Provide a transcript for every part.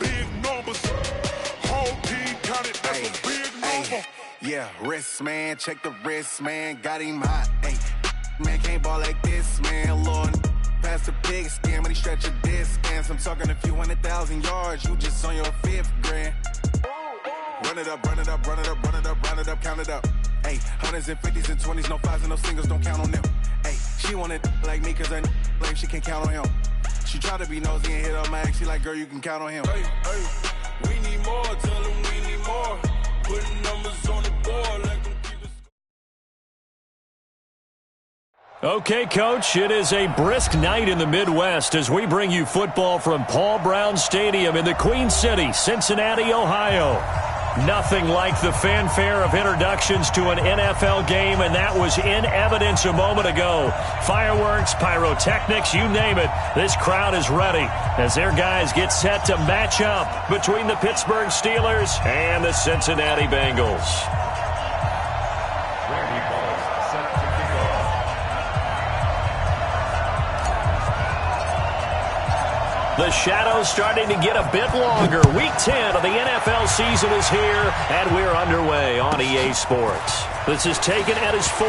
Big numbers. Whole team counted, that's a big number. Yeah, wrist, man. Check the wrist, man. Got him hot. Hey, man, can't ball like this, man. Lord, past the big skin, but he stretch a distance. I'm talking a few 100,000 yards. You just on your 5th grand. Run it up, run it up, run it up, run it up, run it up, count it up. Hey, hundreds and 50s and 20s, no 5s and no singles, don't count on them. Hey, she wanted like me cause her like she can't count on him. She tried to be nosy and hit up my ex. She like, girl, you can count on him. Hey, we need more, tell them we need more. Putting numbers on the board like them keep it. Okay, Coach, it is a brisk night in the Midwest as we bring you football from Paul Brown Stadium in the Queen City, Cincinnati, Ohio. Nothing like the fanfare of introductions to an NFL game, and that was in evidence a moment ago. Fireworks, pyrotechnics, you name it. This crowd is ready as their guys get set to match up between the Pittsburgh Steelers and the Cincinnati Bengals. The shadow's starting to get a bit longer. Week 10 of the NFL season is here, and we're underway on EA Sports. This is taken at his 4.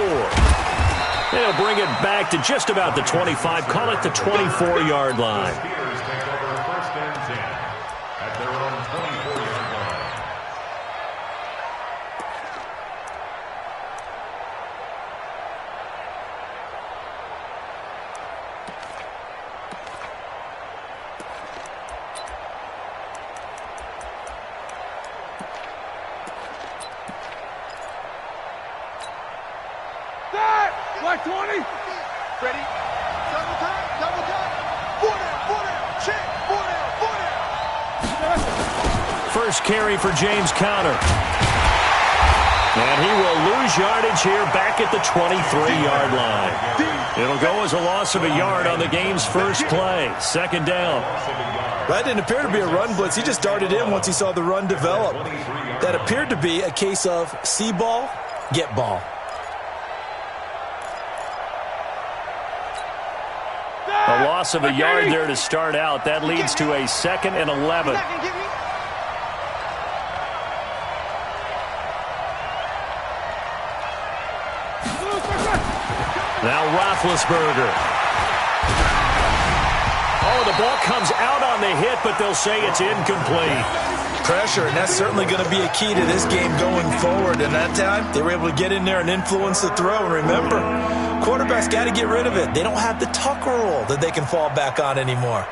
They'll bring it back to just about the 25, call it the 24-yard line. Like 20. Ready? Double time, double time. 4 down, check, 4 down. First carry for James Conner. And he will lose yardage here back at the 23-yard line. It'll go as a loss of a yard on the game's first play. Second down. That didn't appear to be a run blitz. He just darted in once he saw the run develop. That appeared to be a case of see ball, get ball. A loss of a yard there to start out. That leads to a 2nd and 11. Now Roethlisberger. Oh, the ball comes out on the hit, but they'll say it's incomplete. Pressure, and that's certainly going to be a key to this game going forward. And that time, they were able to get in there and influence the throw. And remember, quarterbacks got to get rid of it. They don't have the Tucker rule that they can fall back on anymore.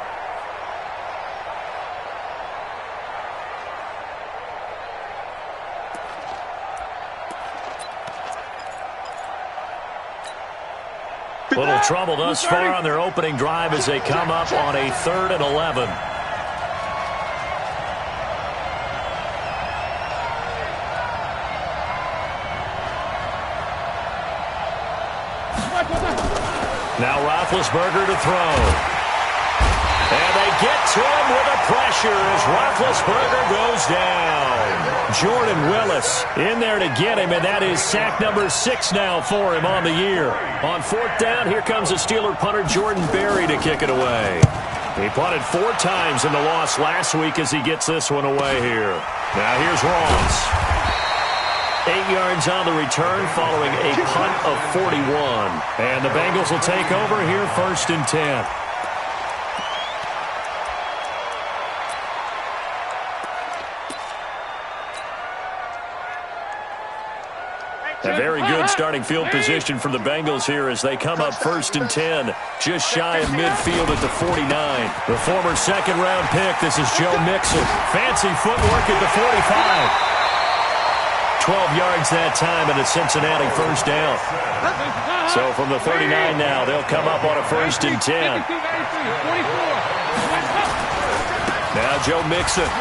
Little trouble thus far on their opening drive as they come up on a 3rd and 11. Now Roethlisberger to throw. And they get to him with a pressure as Roethlisberger goes down. Jordan Willis in there to get him, and that is sack number 6 now for him on the year. On 4th down, here comes the Steeler punter Jordan Berry to kick it away. He punted 4 times in the loss last week as he gets this one away here. Now here's Ross. 8 yards on the return following a punt of 41. And the Bengals will take over here 1st and 10. A very good starting field position for the Bengals here as they come up 1st and 10, just shy of midfield at the 49. The former 2nd-round pick, this is Joe Mixon. Fancy footwork at the 45. 12 yards that time and a Cincinnati 1st down. So from the 39 now, they'll come up on a 1st and 10. Now Joe Mixon.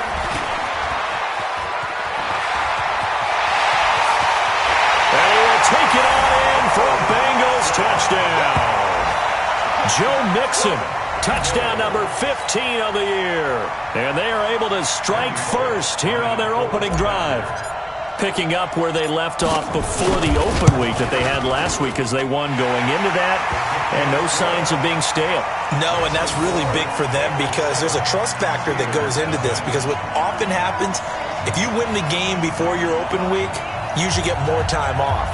Take it on in for a Bengals touchdown. Joe Mixon, touchdown number 15 of the year. And they are able to strike first here on their opening drive. picking up where they left off before the open week that they had last week as they won going into that, and no signs of being stale. No, and that's really big for them because there's a trust factor that goes into this, because what often happens, if you win the game before your open week, you usually get more time off.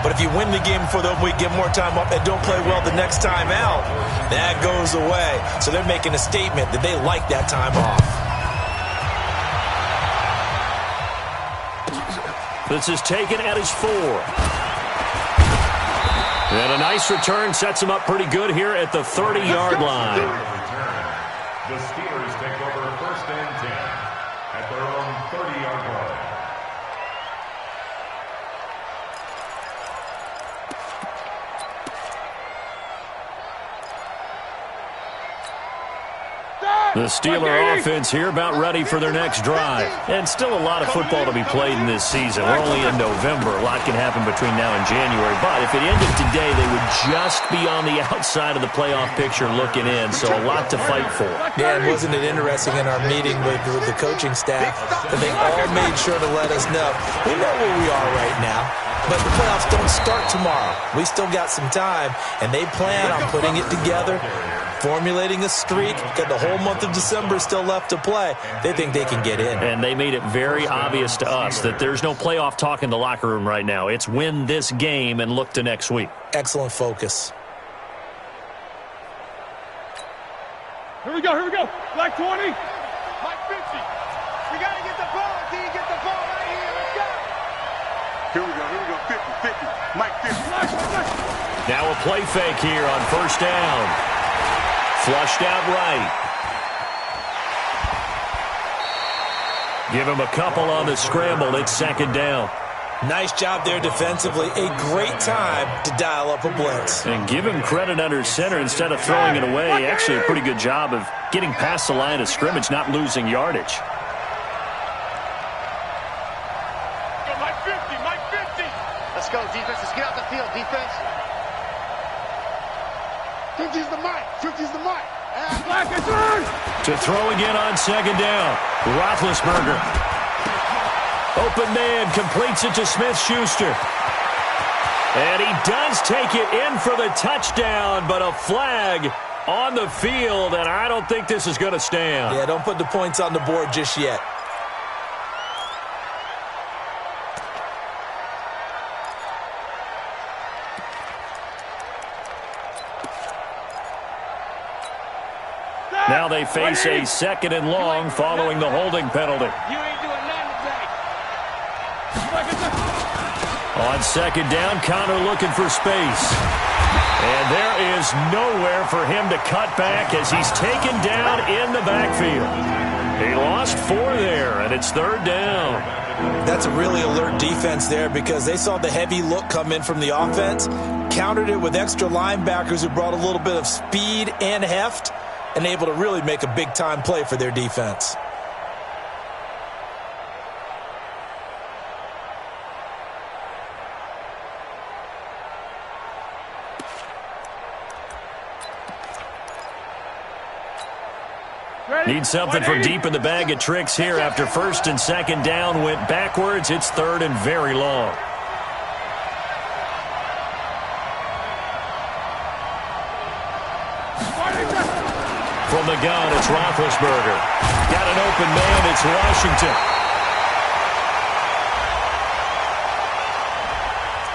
But if you win the game before the open week, get more time off, and don't play well the next time out, that goes away. So they're making a statement that they like that time off. This is taken at his 4. And a nice return sets him up pretty good here at the 30-yard line. The Steelers take over 1st and 10 at their own 30-yard line. The Steeler offense here about ready for their next drive. And still a lot of football to be played in this season. We're only in November. A lot can happen between now and January. But if it ended today, they would just be on the outside of the playoff picture looking in. So a lot to fight for. Yeah, and wasn't it interesting in our meeting with the coaching staff that they all made sure to let us know, we know where we are right now, but the playoffs don't start tomorrow. We still got some time, and they plan on putting it together, formulating a streak. Got the whole month of December still left to play. They think they can get in. And they made it very obvious to us that there's no playoff talk in the locker room right now. It's win this game and look to next week. Excellent focus. Here we go, here we go. Black 20. Mike 50. We got to get the ball. Can you get the ball right here? Let's go. Here we go. 50, 50. Mike 50. Now a play fake here on 1st down. Flushed out right. Give him a couple on the scramble. It's 2nd down. Nice job there defensively. A great time to dial up a blitz. And give him credit under center instead of throwing it away. Actually a pretty good job of getting past the line of scrimmage, not losing yardage. Mike 50, Mike 50. Let's go, defense. Let's get out the field, defense. 50's the mic. 50's the mic. Black is on. To throw again on 2nd down. Roethlisberger. Open man completes it to Smith-Schuster. And he does take it in for the touchdown, but a flag on the field, and I don't think this is going to stand. Yeah, don't put the points on the board just yet. Now they face a 2nd and long following the holding penalty. You ain't doing nothing today. On 2nd down, Connor looking for space. And there is nowhere for him to cut back as he's taken down in the backfield. He lost 4 there, and it's 3rd down. That's a really alert defense there because they saw the heavy look come in from the offense, countered it with extra linebackers who brought a little bit of speed and heft, and able to really make a big-time play for their defense. Need something from deep in the bag of tricks here after 1st and 2nd down went backwards. It's 3rd and very long. From the gun, it's Roethlisberger. Got an open man, it's Washington.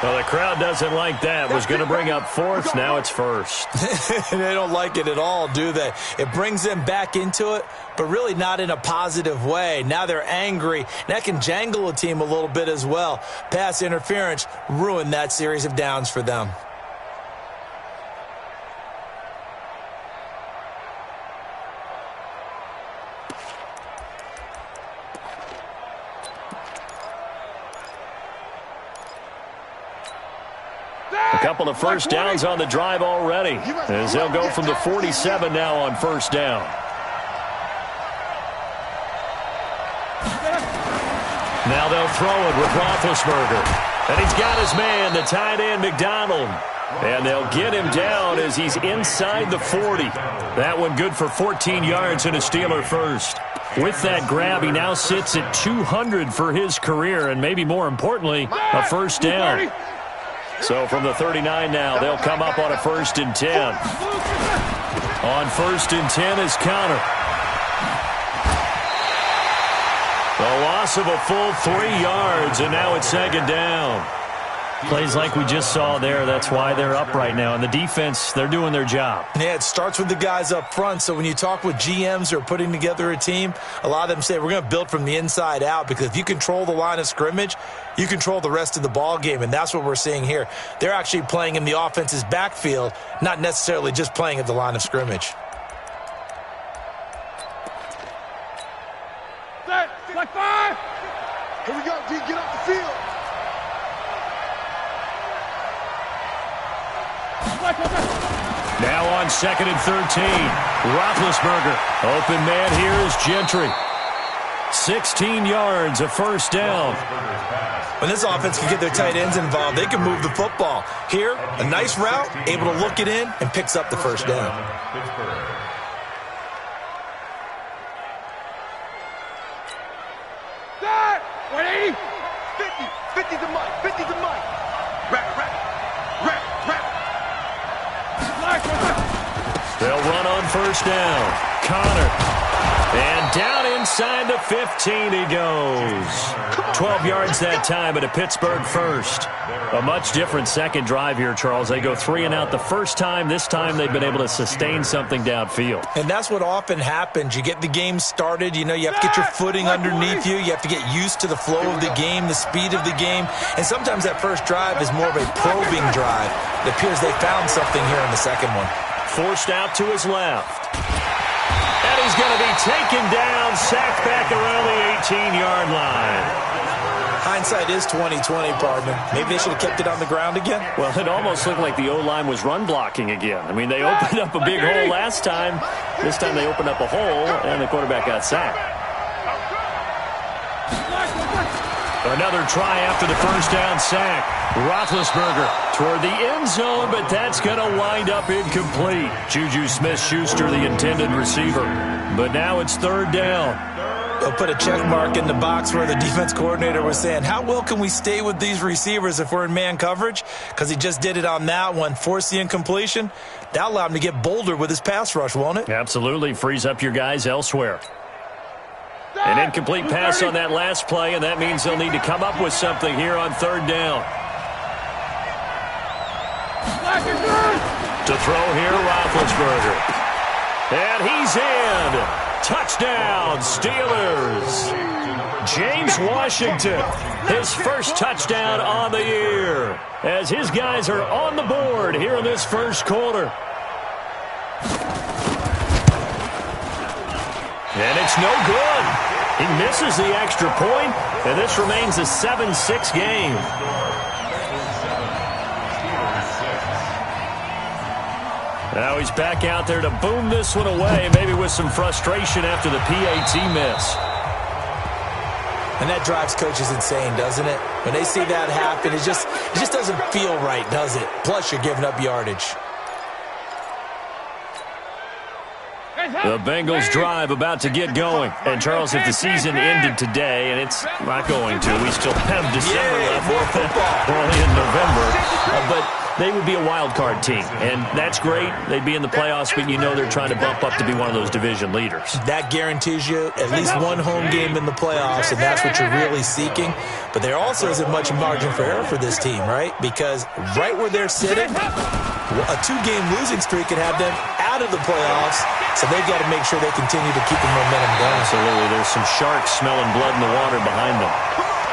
Well, the crowd doesn't like that. Was going to bring up 4th, now it's 1st. They don't like it at all, do they? It brings them back into it, but really not in a positive way. Now they're angry. That can jangle a team a little bit as well. Pass interference ruined that series of downs for them. A couple of 1st downs on the drive already, as they'll go from the 47 now on 1st down. Now they'll throw it with Roethlisberger. And he's got his man, the tight end, McDonald. And they'll get him down as he's inside the 40. That one good for 14 yards and a Steeler first. With that grab, he now sits at 200 for his career, and maybe more importantly, a first down. So from the 39 now, they'll come up on a 1st and 10. On 1st and 10 is Connor. A loss of a full 3 yards, and now it's 2nd down. Plays like we just saw there, that's why they're up right now. And the defense, they're doing their job. Yeah, it starts with the guys up front. So when you talk with GMs who are putting together a team, a lot of them say we're going to build from the inside out, because if you control the line of scrimmage, you control the rest of the ball game, and that's what we're seeing here. They're actually playing in the offense's backfield, not necessarily just playing at the line of scrimmage. Like 5. Here we go, D. Get off the field. Now on 2nd and 13, Roethlisberger. Open man here is Gentry. 16 yards, a first down. When this offense can get their tight ends involved, they can move the football. Here, a nice route, able to look it in, and picks up the first down. Start! 180! 50 to Mike, 50 to Mike. Rack. They'll run on first down. Connor. And down inside the 15 he goes. 12 yards that time, but a Pittsburgh first. A much different second drive here, Charles. They go 3 and out the first time. This time they've been able to sustain something downfield. And that's what often happens. You get the game started. You know, you have to get your footing underneath you. You have to get used to the flow of the game, the speed of the game. And sometimes that first drive is more of a probing drive. It appears they found something here in the second one. Forced out to his left. And he's going to be taken down, sacked back around the 18-yard line. Hindsight is 20/20, partner. Maybe they should have kept it on the ground again. Well, it almost looked like the O-line was run blocking again. I mean, they opened up a big hole last time. This time they opened up a hole, and the quarterback got sacked. Another try after the first down sack. Roethlisberger toward the end zone, but that's going to wind up incomplete. Juju Smith-Schuster, the intended receiver. But now it's 3rd down. They'll put a check mark in the box where the defense coordinator was saying, how well can we stay with these receivers if we're in man coverage? Because he just did it on that one, forced the incompletion. That'll allow him to get bolder with his pass rush, won't it? Absolutely. Frees up your guys elsewhere. An incomplete pass on that last play, and that means they'll need to come up with something here on 3rd down. To throw here, Roethlisberger. And he's in. Touchdown, Steelers. James Washington, his first touchdown on the year, as his guys are on the board here in this first quarter. And it's no good. He misses the extra point, and this remains a 7-6 game. Now he's back out there to boom this one away, maybe with some frustration after the PAT miss. And that drives coaches insane, doesn't it? When they see that happen, it just doesn't feel right, does it? Plus, you're giving up yardage. The Bengals drive about to get going. And, Charles, if the season ended today, and it's not going to, we still have December left. More football. Only in November. But they would be a wild card team. And that's great. They'd be in the playoffs, but you know they're trying to bump up to be one of those division leaders. That guarantees you at least one home game in the playoffs, and that's what you're really seeking. But there also isn't much margin for error for this team, right? Because right where they're sitting, a 2-game losing streak could have them out of the playoffs, so they've got to make sure they continue to keep the momentum going. Absolutely. There's some sharks smelling blood in the water behind them.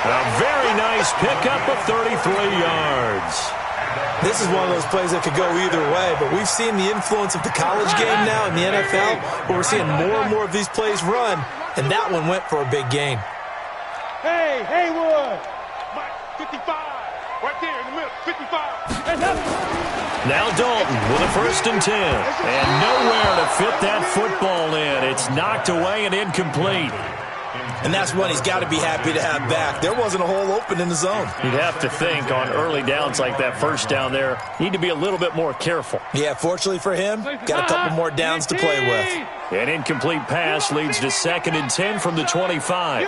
A very nice pickup of 33 yards. This is one of those plays that could go either way, but we've seen the influence of the college game now in the NFL, where we're seeing more and more of these plays run, and that one went for a big gain. Hey, Haywood! Mike, 55! Right there in the middle, 55! Now Dalton with a 1st and 10. And nowhere to fit that football in. It's knocked away and incomplete. And that's one he's got to be happy to have back. There wasn't a hole open in the zone. You'd have to think on early downs like that first down there, need to be a little bit more careful. Yeah, fortunately for him, got a couple more downs to play with. An incomplete pass leads to 2nd and 10 from the 25.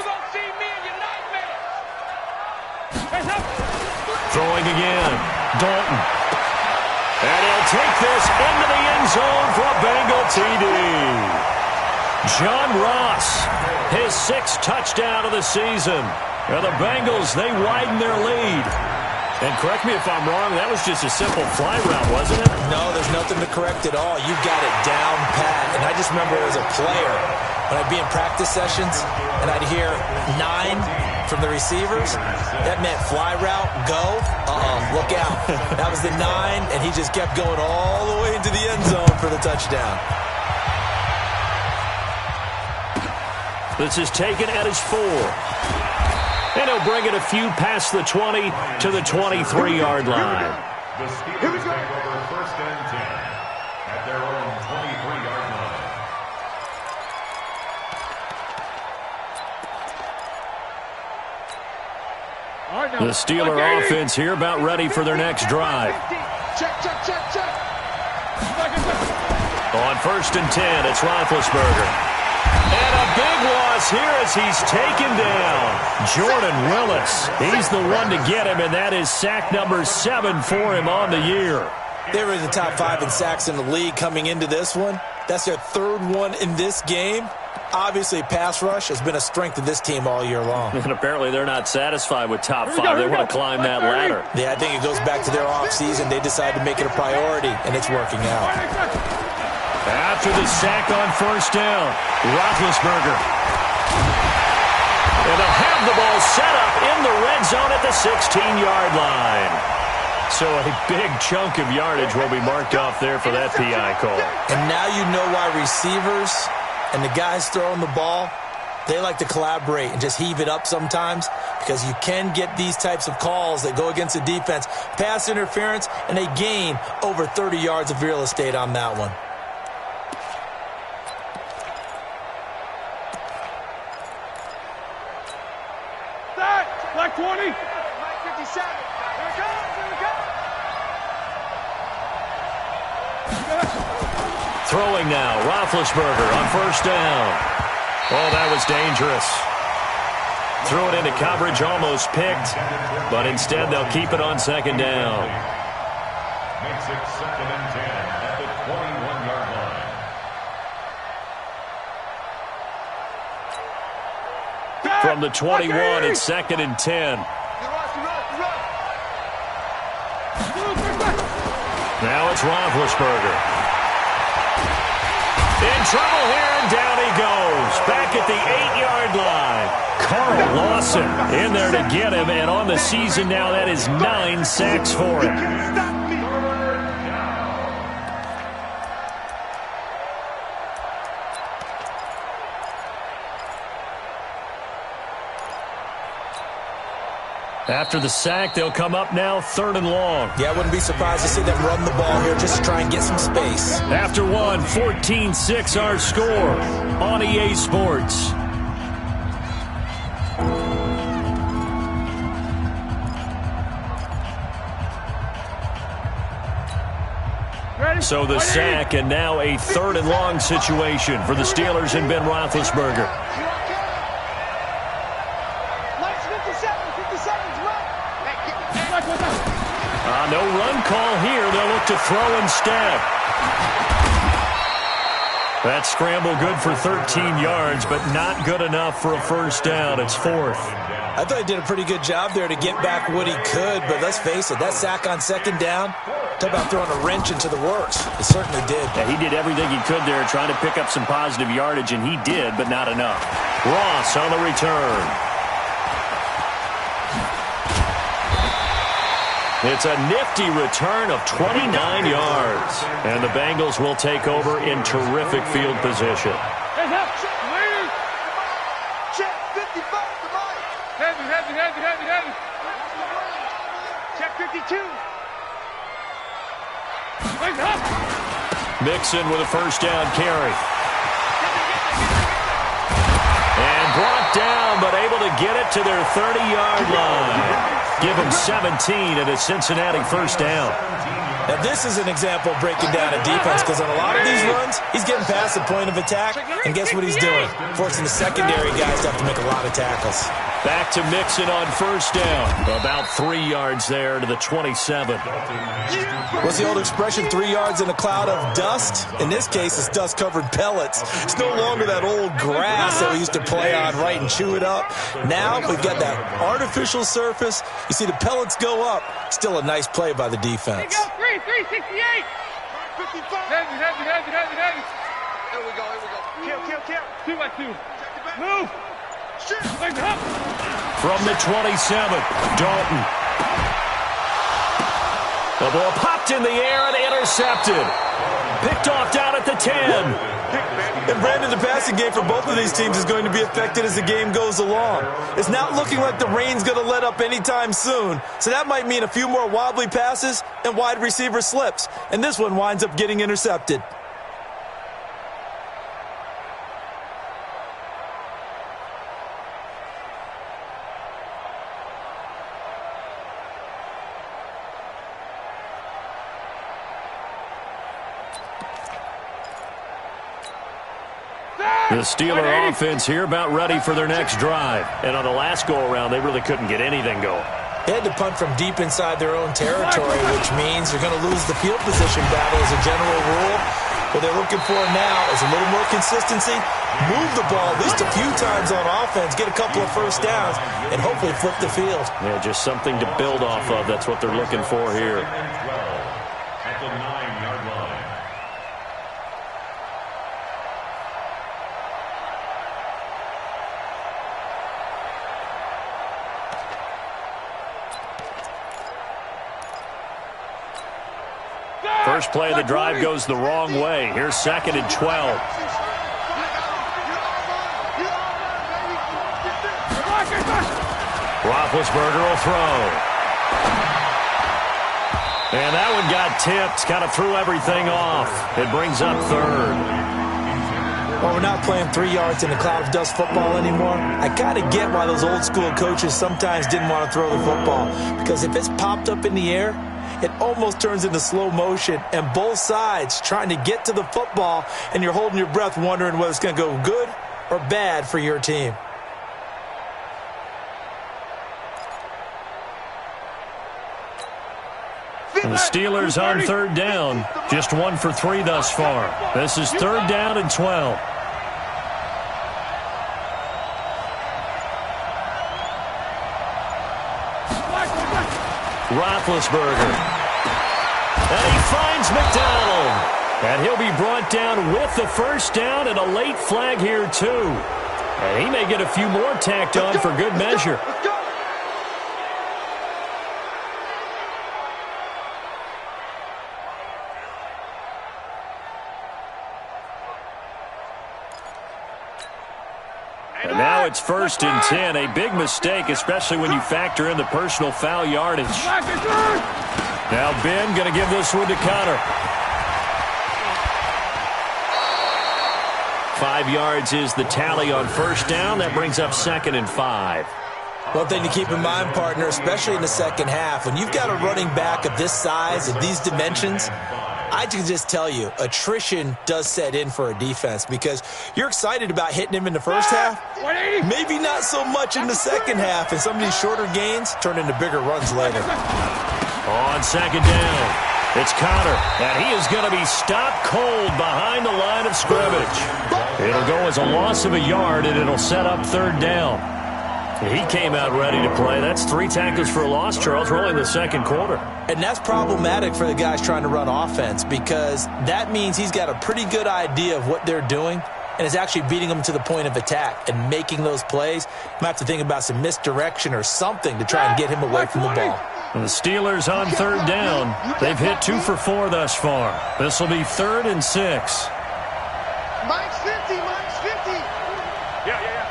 Throwing again. Dalton. And he'll take this into the end zone for a Bengal TD. John Ross, his 6th touchdown of the season. And the Bengals, they widen their lead. And correct me if I'm wrong, that was just a simple fly route, wasn't it? No, there's nothing to correct at all. You got it down pat. And I just remember as a player, when I'd be in practice sessions, and I'd hear 9 from the receivers, that meant fly route, go, look out. That was the 9, and he just kept going all the way into the end zone for the touchdown. This is taken at his 4. And he'll bring it a few past the 20 to the 23-yard line. The Steelers take over 1st and 10 at their own 23-yard line. The Steeler offense here about ready for their next drive. Check. On 1st and 10, it's Roethlisberger. And a big loss here as he's taken down. Jordan Willis, he's the one to get him, and that is sack number 7 for him on the year. They were in the top 5 in sacks in the league coming into this one. That's their 3rd one in this game. Obviously, pass rush has been a strength of this team all year long. And apparently they're not satisfied with top 5. They want to climb that ladder. Yeah, I think it goes back to their offseason. They decided to make it a priority, and it's working out. After the sack on 1st down, Roethlisberger. And they'll have the ball set up in the red zone at the 16-yard line. So a big chunk of yardage will be marked off there for that PI call. And now you know why receivers and the guys throwing the ball, they like to collaborate and just heave it up sometimes, because you can get these types of calls that go against the defense. Pass interference, and they gain over 30 yards of real estate on that one. Black 20. 57. Here it goes. Throwing now, Roethlisberger on 1st down. Oh, that was dangerous. Threw it into coverage, almost picked, but instead they'll keep it on 2nd down. Makes it 2nd and 10 at the 21-yard line. From the 21, it's 2nd and 10. Now it's Roethlisberger. In trouble here, and down he goes. Back at the 8-yard line. Carl Lawson in there to get him, and on the season now, that is 9 sacks for him. After the sack, they'll come up now 3rd and long. Yeah, I wouldn't be surprised to see them run the ball here just to try and get some space. After one, 14-6 our score on EA Sports. So the sack, and now a 3rd and long situation for the Steelers and Ben Roethlisberger. No run call here. They'll look to throw instead. That scramble good for 13 yards, but not good enough for a 1st down. It's 4th. I thought he did a pretty good job there to get back what he could, but let's face it, that sack on 2nd down, talk about throwing a wrench into the works. It certainly did. Yeah, he did everything he could there, trying to pick up some positive yardage, and he did, but not enough. Ross on the return. It's a nifty return of 29 yards. And the Bengals will take over in terrific field position. Check 55, come on. Heavy. Check 52. Mixon with a 1st down carry. And brought down, but able to get it to their 30-yard line. Give them 17 and a Cincinnati first down. Now, this is an example of breaking down a defense, because on a lot of these runs, he's getting past the point of attack, and guess what he's doing? Forcing the secondary guys to have to make a lot of tackles. Back to Mixon on first down. About 3 yards there to the 27. What's the old expression, 3 yards in a cloud of dust? In this case, it's dust-covered pellets. It's no longer that old grass that we used to play on, right, and chew it up. Now we've got that artificial surface. You see the pellets go up. Still a nice play by the defense. 368. 55. Heavy. Here we go. Kill. 2 by 2. Move. From the 27, Dalton. The ball popped in the air and intercepted. Picked off down at the 10. And Brandon, the passing game for both of these teams is going to be affected as the game goes along. It's not looking like the rain's going to let up anytime soon. So that might mean a few more wobbly passes and wide receiver slips. And this one winds up getting intercepted. The Steeler offense here about ready for their next drive. And on the last go-around, they really couldn't get anything going. They had to punt from deep inside their own territory, which means you're going to lose the field position battle as a general rule. What they're looking for now is a little more consistency, move the ball at least a few times on offense, get a couple of first downs, and hopefully flip the field. Yeah, just something to build off of. That's what they're looking for here. At the 9-yard line. First play of the drive goes the wrong way. Here's 2nd and 12. Roethlisberger will throw. And that one got tipped. Kind of threw everything off. It brings up 3rd. Well, we're not playing 3 yards in a cloud of dust football anymore. I kind of get why those old school coaches sometimes didn't want to throw the football. Because if it's popped up in the air, it almost turns into slow motion, and both sides trying to get to the football, and you're holding your breath wondering whether it's going to go good or bad for your team. And the Steelers on 3rd down. Just 1 for 3 thus far. This is 3rd down and 12. Roethlisberger. And he finds McDonald. And he'll be brought down with the first down and a late flag here, too. And he may get a few more tacked on for good measure. And now it's 1st and 10. A big mistake, especially when you factor in the personal foul yardage. Now Ben going to give this one to Connor. 5 yards is the tally on first down. That brings up 2nd and 5. One thing to keep in mind, partner, especially in the second half, when you've got a running back of this size, of these dimensions, I can just tell you, attrition does set in for a defense because you're excited about hitting him in the first half. Maybe not so much in the second half, and some of these shorter gains turn into bigger runs later. On 2nd down, it's Connor, and he is going to be stopped cold behind the line of scrimmage. It'll go as a loss of a yard, and it'll set up 3rd down. He came out ready to play. That's 3 tackles for a loss, Charles, rolling the second quarter. And that's problematic for the guys trying to run offense because that means he's got a pretty good idea of what they're doing and is actually beating them to the point of attack and making those plays. You might have to think about some misdirection or something to try and get him away from the ball. And the Steelers on 3rd down. They've hit 2 for 4 thus far. This will be 3rd and 6. Mike's 50, Mike's 50. Yeah.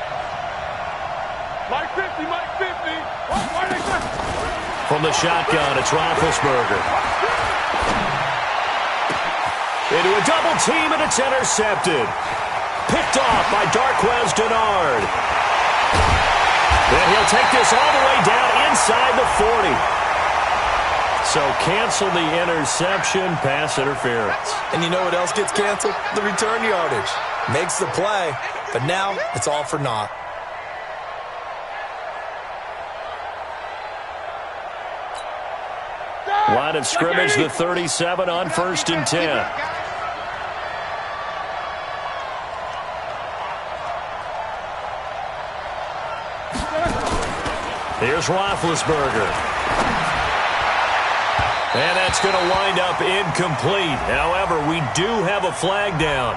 Mike 50, Mike 50. From the shotgun, it's Roethlisberger. Into a double team, and it's intercepted. Picked off by Darquez Dennard. And he'll take this all the way down inside the 40. So cancel the interception, pass interference. And you know what else gets canceled? The return yardage. Makes the play, but now it's all for naught. Line of scrimmage, the 37 on 1st and 10. Here's Roethlisberger. And that's going to wind up incomplete. However, we do have a flag down.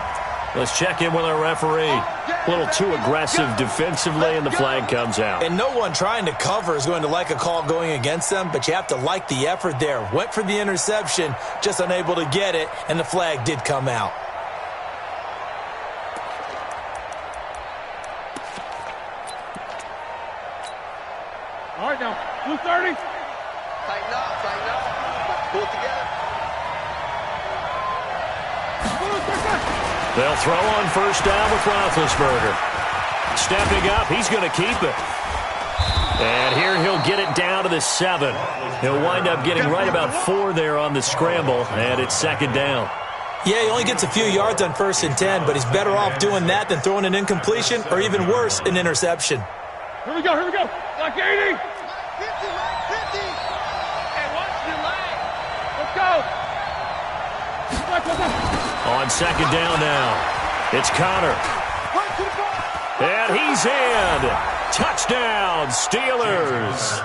Let's check in with our referee. A little too aggressive defensively, and the flag comes out. And no one trying to cover is going to like a call going against them, but you have to like the effort there. Went for the interception, just unable to get it, and the flag did come out. All right, now, 230. Tighten up. Pull it together. They'll throw on 1st down with Roethlisberger. Stepping up, he's going to keep it. And here he'll get it down to the 7. He'll wind up getting right about 4 there on the scramble, and it's 2nd down. Yeah, he only gets a few yards on 1st and 10, but he's better off doing that than throwing an incompletion or even worse, an interception. Here we go. Like 80. 50, Mike, 50. Hey, watch the leg. Let's go. On 2nd down now, it's Connor. And he's in. Touchdown, Steelers.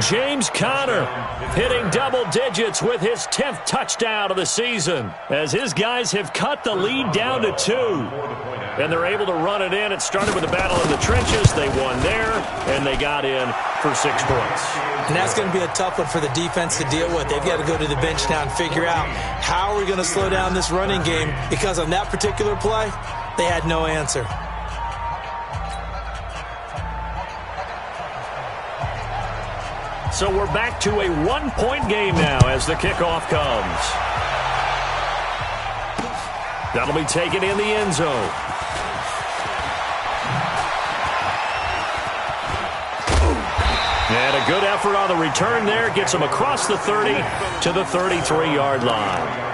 James Conner hitting double digits with his 10th touchdown of the season as his guys have cut the lead down to 2. And they're able to run it in. It started with a battle in the trenches. They won there, and they got in for 6 points. And that's going to be a tough one for the defense to deal with. They've got to go to the bench now and figure out how are we going to slow down this running game, because on that particular play, they had no answer. So we're back to a 1-point game now as the kickoff comes. That'll be taken in the end zone. And a good effort on the return there. Gets him across the 30 to the 33-yard line.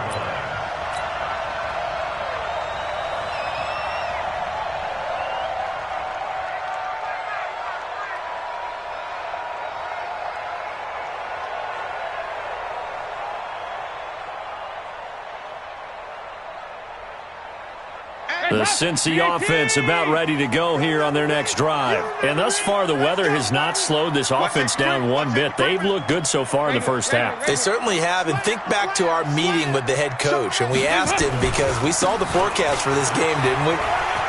The Cincy offense about ready to go here on their next drive. And thus far, the weather has not slowed this offense down one bit. They've looked good so far in the first half. They certainly have. And think back to our meeting with the head coach. And we asked him, because we saw the forecast for this game, didn't we?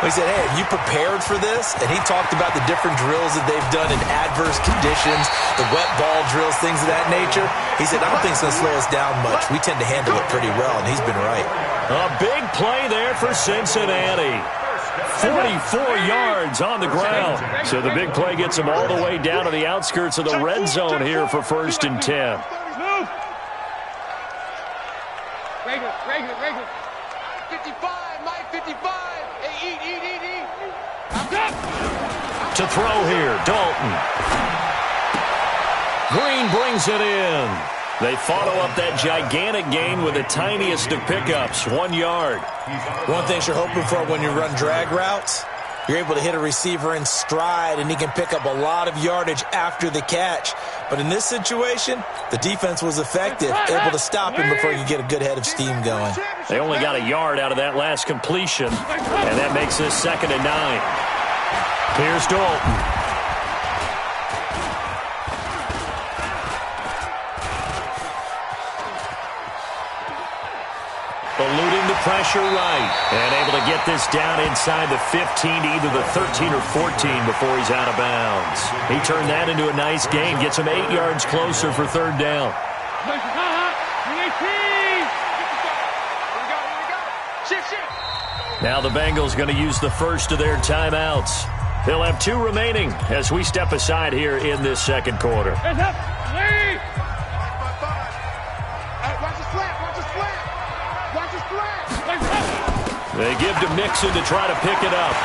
We said, hey, have you prepared for this? And he talked about the different drills that they've done in adverse conditions, the wet ball drills, things of that nature. He said, I don't think it's going to slow us down much. We tend to handle it pretty well, and he's been right. A big play there for Cincinnati. 44 yards on the ground. So the big play gets them all the way down to the outskirts of the red zone here for 1st and 10. Regular. 55, Mike, 55. Hey, eat. To throw here, Dalton. Green brings it in. They follow up that gigantic gain with the tiniest of pickups, 1 yard. One thing you're hoping for when you run drag routes, you're able to hit a receiver in stride, and he can pick up a lot of yardage after the catch. But in this situation, the defense was effective, able to stop him before you get a good head of steam going. They only got a yard out of that last completion, and that makes this 2nd and 9. Here's Dalton. Eluding the pressure right, and able to get this down inside the 15 to either the 13 or 14 before he's out of bounds. He turned that into a nice gain, gets him 8 yards closer for 3rd down. Now the Bengals going to use the first of their timeouts. They'll have 2 remaining as we step aside here in this 2nd quarter. They give to Mixon to try to pick it up.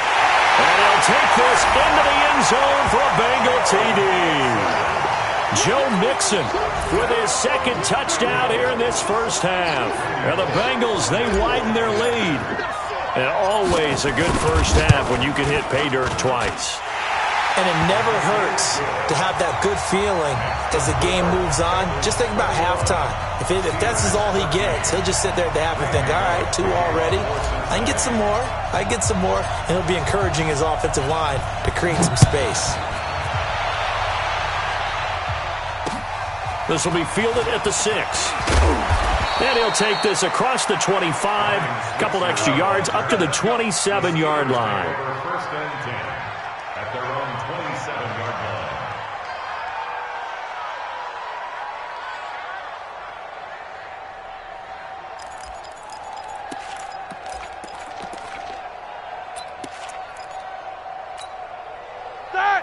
And he'll take this into the end zone for a Bengal TD. Joe Mixon with his second touchdown here in this first half. And the Bengals, they widen their lead. And always a good first half when you can hit pay dirt twice. And it never hurts to have that good feeling as the game moves on. Just think about halftime. If that's all he gets, he'll just sit there at the half and think, all right, 2 already. I can get some more. I can get some more. And he'll be encouraging his offensive line to create some space. This will be fielded at the 6. And he'll take this across the 25, couple extra yards up to the 27-yard line. First and 10 at their own 27-yard line.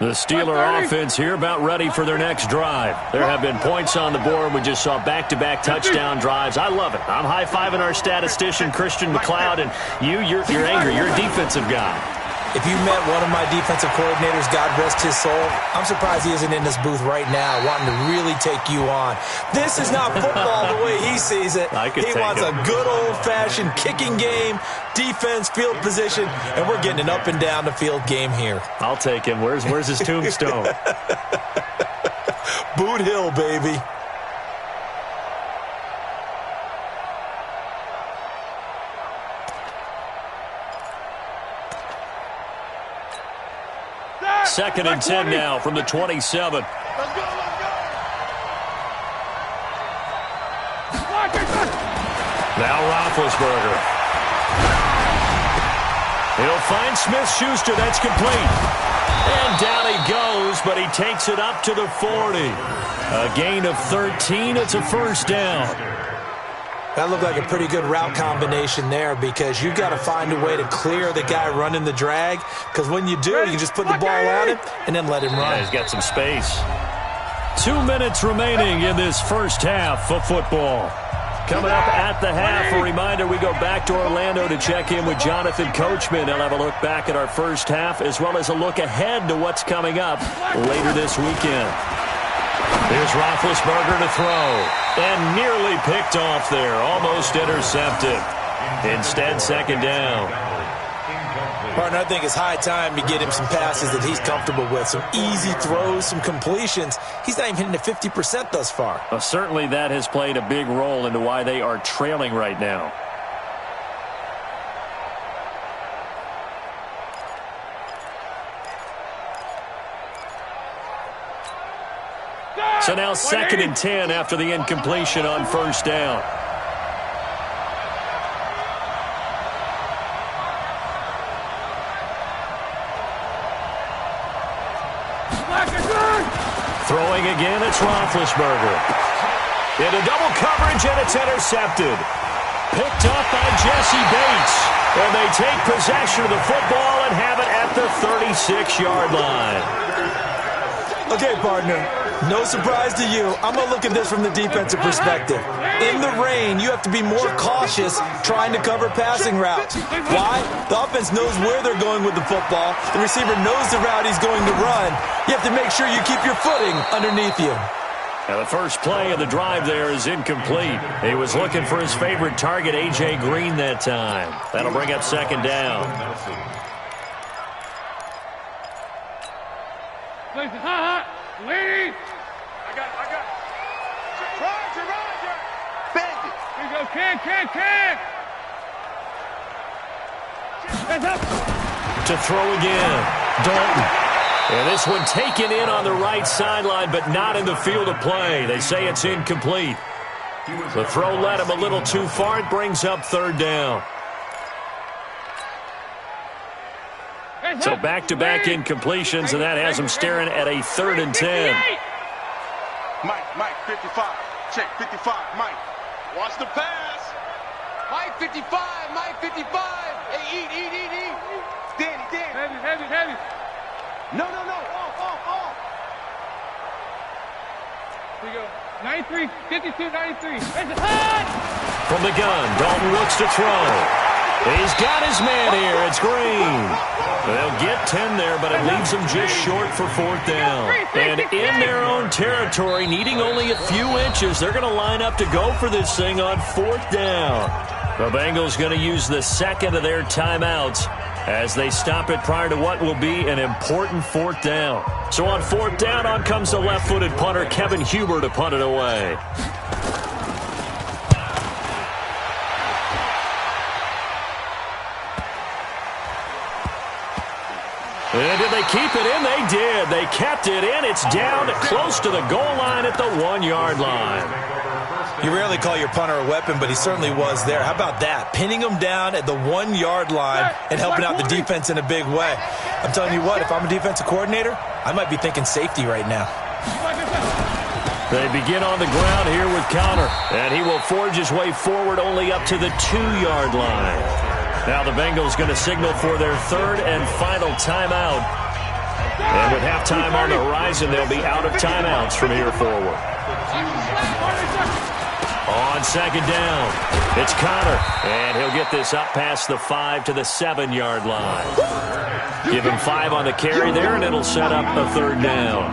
The Steeler offense here about ready for their next drive. There have been points on the board. We just saw back-to-back touchdown drives. I love it. I'm high-fiving our statistician, Christian McLeod, and you're angry. You're a defensive guy. If you met one of my defensive coordinators, God rest his soul, I'm surprised he isn't in this booth right now wanting to really take you on. This is not football the way he sees it. He wants a good old-fashioned kicking game, defense, field position, and we're getting an up-and-down-the-field game here. I'll take him. Where's his tombstone? Boot Hill, baby. Second and 10 now from the 27. Let's go, let's go. Now Roethlisberger. He'll find Smith-Schuster. That's complete. And down he goes, but he takes it up to the 40. A gain of 13. It's a first down. That looked like a pretty good route combination there because you've got to find a way to clear the guy running the drag, because when you do, you can just put the ball on him and then let him run. Yeah, he's got some space. 2 minutes remaining in this first half of football. Coming up at the half, a reminder, we go back to Orlando to check in with Jonathan Coachman. He'll have a look back at our first half as well as a look ahead to what's coming up later this weekend. Here's Roethlisberger to throw. And nearly picked off there. Almost intercepted. Instead, second down. Partner, I think it's high time to get him some passes that he's comfortable with. Some easy throws, some completions. He's not even hitting the 50% thus far. Well, certainly that has played a big role into why they are trailing right now. So now second and 10 after the incompletion on first down. Throwing again, it's Roethlisberger. Into double coverage, and it's intercepted. Picked up by Jesse Bates. And they take possession of the football and have it at the 36-yard line. Okay, partner. No surprise to you. I'm going to look at this from the defensive perspective. In the rain, you have to be more cautious trying to cover passing routes. Why? The offense knows where they're going with the football. The receiver knows the route he's going to run. You have to make sure you keep your footing underneath you. Now the first play of the drive there is incomplete. He was looking for his favorite target, A.J. Green, that time. That'll bring up second down. Ladies! I got it. Roger. Bend it. Here you go. Can. Hands up. To throw again. Dalton. And this one taken in on the right sideline, but not in the field of play. They say it's incomplete. The throw led him a little too far. It brings up third down. So back-to-back incompletions, and that has him staring at a 3rd and 10. Mike, 55. Check, 55, Mike. Watch the pass. Mike 55. Hey, eat. Danny. Heavy. No. Off. Here you go. 93, 52, 93. There's a hot! From the gun, Dalton looks to throw. He's got his man here. It's Green. They'll get 10 there, but it leaves them just short for 4th down. And in their own territory, needing only a few inches, they're going to line up to go for this thing on 4th down. The Bengals going to use the second of their timeouts as they stop it prior to what will be an important 4th down. So on 4th down, on comes the left-footed punter, Kevin Huber, to punt it away. And did they keep it in? They did. They kept it in. It's down close to the goal line at the 1-yard line. You rarely call your punter a weapon, but he certainly was there. How about that? Pinning him down at the 1-yard line and helping out the defense in a big way. I'm telling you what, if I'm a defensive coordinator, I might be thinking safety right now. They begin on the ground here with Connor, and he will forge his way forward only up to the 2-yard line. Now the Bengals going to signal for their 3rd and final timeout. And with halftime on the horizon, they'll be out of timeouts from here forward. On 2nd down, it's Connor, and he'll get this up past the 5 to the 7-yard line. Give him 5 on the carry there, and it'll set up a 3rd down.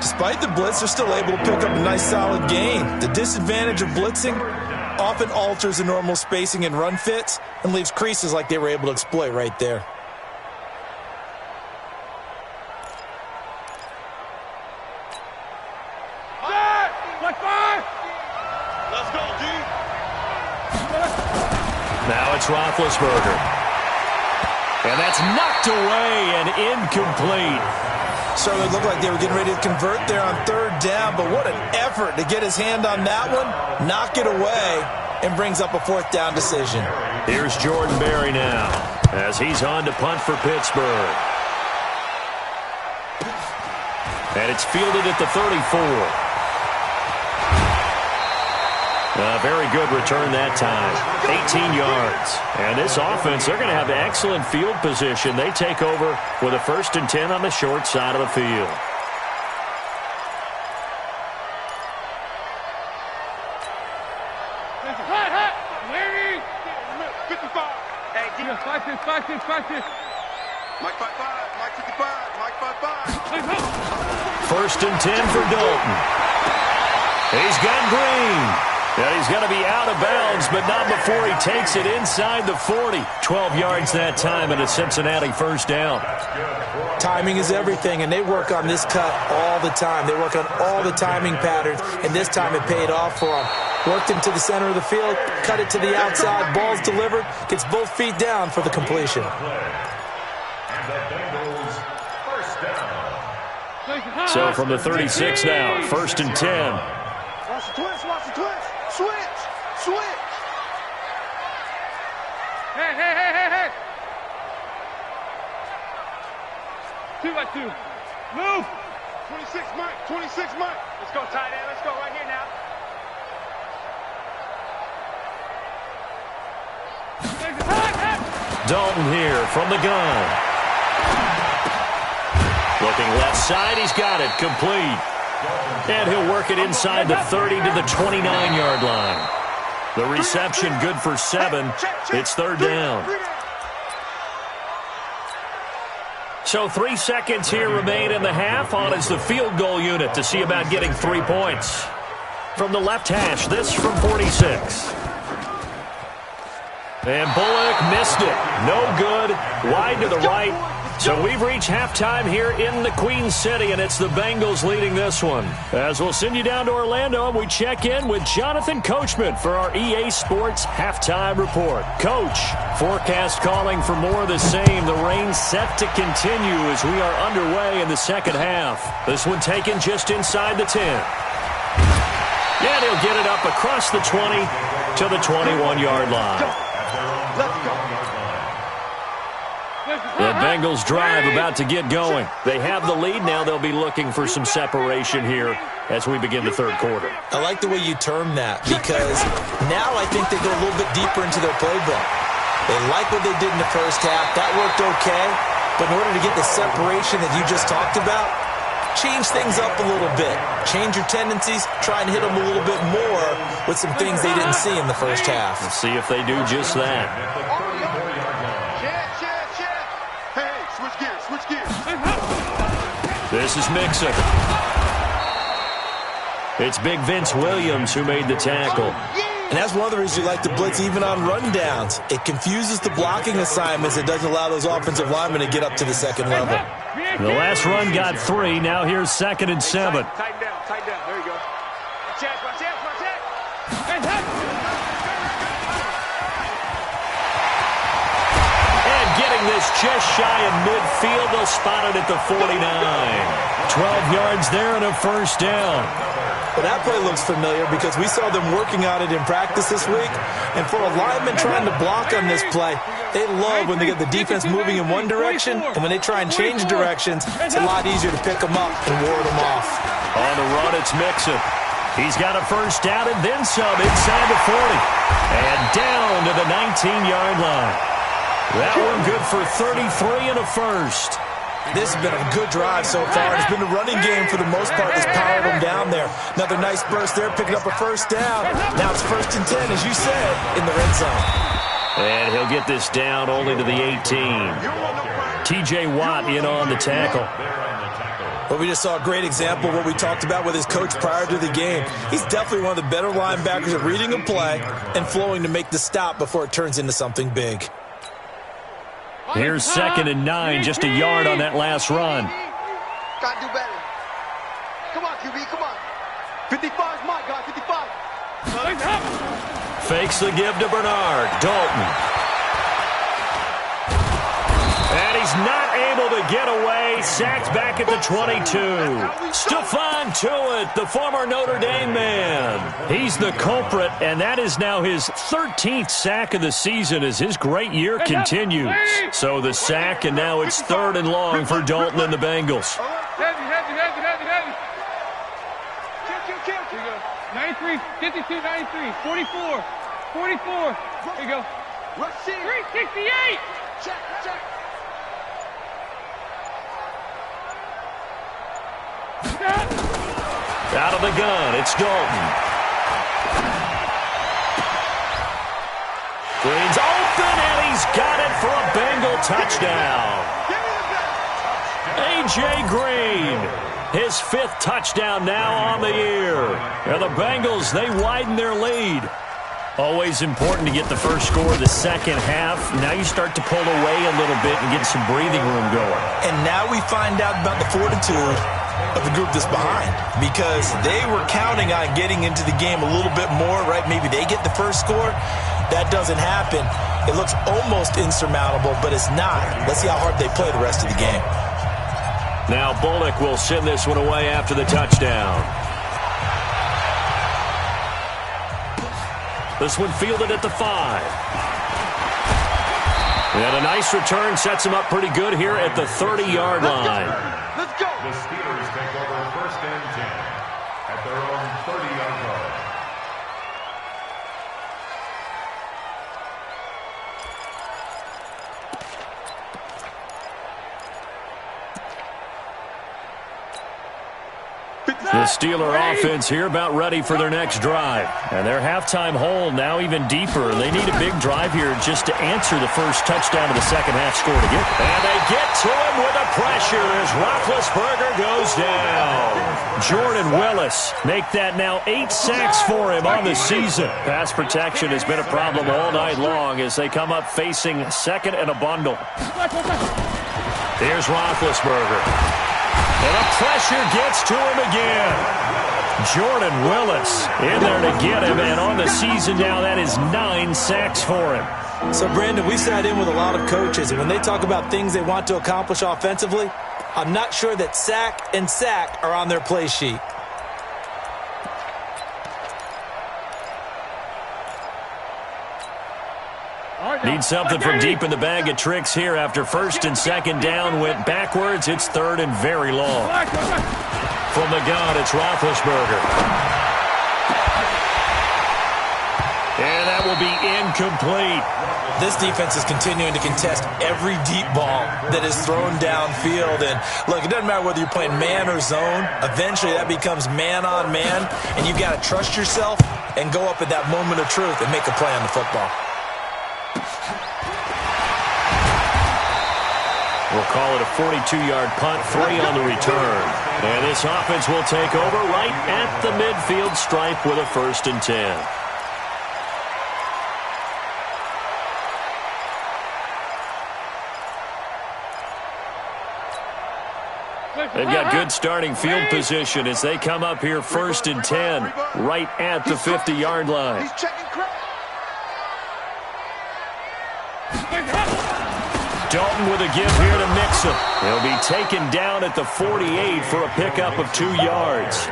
Despite the blitz, they're still able to pick up a nice solid gain. The disadvantage of blitzing often alters the normal spacing and run fits and leaves creases like they were able to exploit right there. Let's go, D. Now it's Roethlisberger. And that's knocked away and incomplete. Certainly looked like they were getting ready to convert there on 3rd down, but what an effort to get his hand on that one, knock it away, and brings up a 4th down decision. Here's Jordan Berry now as he's on to punt for Pittsburgh. And it's fielded at the 34. A very good return that time. 18 yards. And this offense, they're going to have excellent field position. They take over with a 1st and 10 on the short side of the field. Fight this. Mike 5-5, Mike 55, Mike 5-5. 1st and 10 for Dalton. He's got Green. And he's going to be out of bounds, but not before he takes it inside the 40. 12 yards that time and a Cincinnati 1st down. Timing is everything, and they work on this cut all the time. They work on all the timing patterns, and this time it paid off for them. Worked into the center of the field, cut it to the outside, ball's delivered, gets both feet down for the completion. So from the 36 now, 1st and 10. Watch the twist. Switch. Hey. 2 by 2. Move. 26 Mike. Let's go, tight end. Let's go right here now. Dalton here from the gun. Looking left side, he's got it, complete. And he'll work it inside the 30 to the 29-yard line. The reception good for 7. It's 3rd down. So 3 seconds here remain in the half. On is the field goal unit to see about getting 3 points. From the left hash, this from 46. And Bullock missed it. No good. Wide to the right. So we've reached halftime here in the Queen City, and it's the Bengals leading this one. As we'll send you down to Orlando, and we check in with Jonathan Coachman for our EA Sports Halftime Report. Coach, forecast calling for more of the same. The rain set to continue as we are underway in the second half. This one taken just inside the 10. And he'll get it up across the 20 to the 21-yard line. The Bengals drive about to get going. They have the lead. Now they'll be looking for some separation here as we begin the 3rd quarter. I like the way you term that, because now I think they go a little bit deeper into their playbook. They like what they did in the 1st half. That worked okay. But in order to get the separation that you just talked about, change things up a little bit. Change your tendencies, try and hit them a little bit more with some things they didn't see in the first half. Let's see if they do just that. Hey, switch gears, switch gears. This is Mixon. It's Big Vince Williams who made the tackle. And that's one of the reasons you like to blitz even on rundowns. It confuses the blocking assignments. It doesn't allow those offensive linemen to get up to the second level. The last run got 3. Now here's 2nd and 7. Tighten down, tighten down. There you go. Watch out. And getting this just shy of midfield, they'll spot it at the 49. 12 yards there and a first down. Well, that play looks familiar because we saw them working on it in practice this week. And for a lineman trying to block on this play, they love when they get the defense moving in one direction, and when they try and change directions, it's a lot easier to pick them up and ward them off. On the run, it's Mixon. He's got a first down and then some inside the 40. And down to the 19-yard line. That one good for 33 and a first. This has been a good drive so far. It's been the running game for the most part that's powered them down there. Another nice burst there, picking up a first down. Now it's 1st and 10, as you said, in the red zone. And he'll get this down only to the 18. T.J. Watt in on the tackle. Well, we just saw a great example of what we talked about with his coach prior to the game. He's definitely one of the better linebackers at reading a play and flowing to make the stop before it turns into something big. Here's 2nd and 9, just a yard on that last run. Gotta do better. Come on, QB, come on. 55's my guy, 55. Fakes the give to Bernard. Dalton. And he's not able to get away. Sacked back at the 22. Stephon Tuitt, the former Notre Dame man. He's the culprit, and that is now his 13th sack of the season as his great year continues. So the sack, and now it's 3rd and long for Dalton and the Bengals. Heavy. Kill. 93, 52, 93, 44. 44. There you go. 368. Check. Out of the gun, it's Dalton. Green's open, and he's got it for a Bengal touchdown. A.J. Green, his 5th touchdown now on the year. And the Bengals, they widen their lead. Always important to get the first score of the second half. Now you start to pull away a little bit and get some breathing room going. And now we find out about the fortitude of the group that's behind, because they were counting on getting into the game a little bit more, right? Maybe they get the first score. That doesn't happen. It looks almost insurmountable, but it's not. Let's see how hard they play the rest of the game. Now Bullock will send this one away after the touchdown. This one fielded at the 5. And a nice return sets him up pretty good here at the 30-yard line. Let's go. The Steelers take over 1st and 10 at their own 30-yard line. The Steeler offense here about ready for their next drive. And their halftime hole now even deeper. They need a big drive here just to answer the first touchdown of the second half score to get. And they get to him with a pressure as Roethlisberger goes down. Jordan Willis make that now 8 sacks for him on the season. Pass protection has been a problem all night long as they come up facing 2nd and a bundle. Here's Roethlisberger. And the pressure gets to him again. Jordan Willis in there to get him, and on the season now, that is 9 sacks for him. So, Brandon, we sat in with a lot of coaches, and when they talk about things they want to accomplish offensively, I'm not sure that sack and sack are on their play sheet. Need something from deep in the bag of tricks here after 1st and 2nd down went backwards. It's 3rd and very long. From the gun, it's Roethlisberger. And that will be incomplete. This defense is continuing to contest every deep ball that is thrown downfield. And look, it doesn't matter whether you're playing man or zone. Eventually that becomes man on man, and you've got to trust yourself and go up at that moment of truth and make a play on the football. We'll call it a 42-yard punt, 3 on the return. And this offense will take over right at the midfield stripe with a 1st and 10. They've got good starting field position as they come up here 1st and 10, right at the 50-yard line. He's checking crap. Dalton with a give here to Mixon. He'll be taken down at the 48 for a pickup of 2 yards.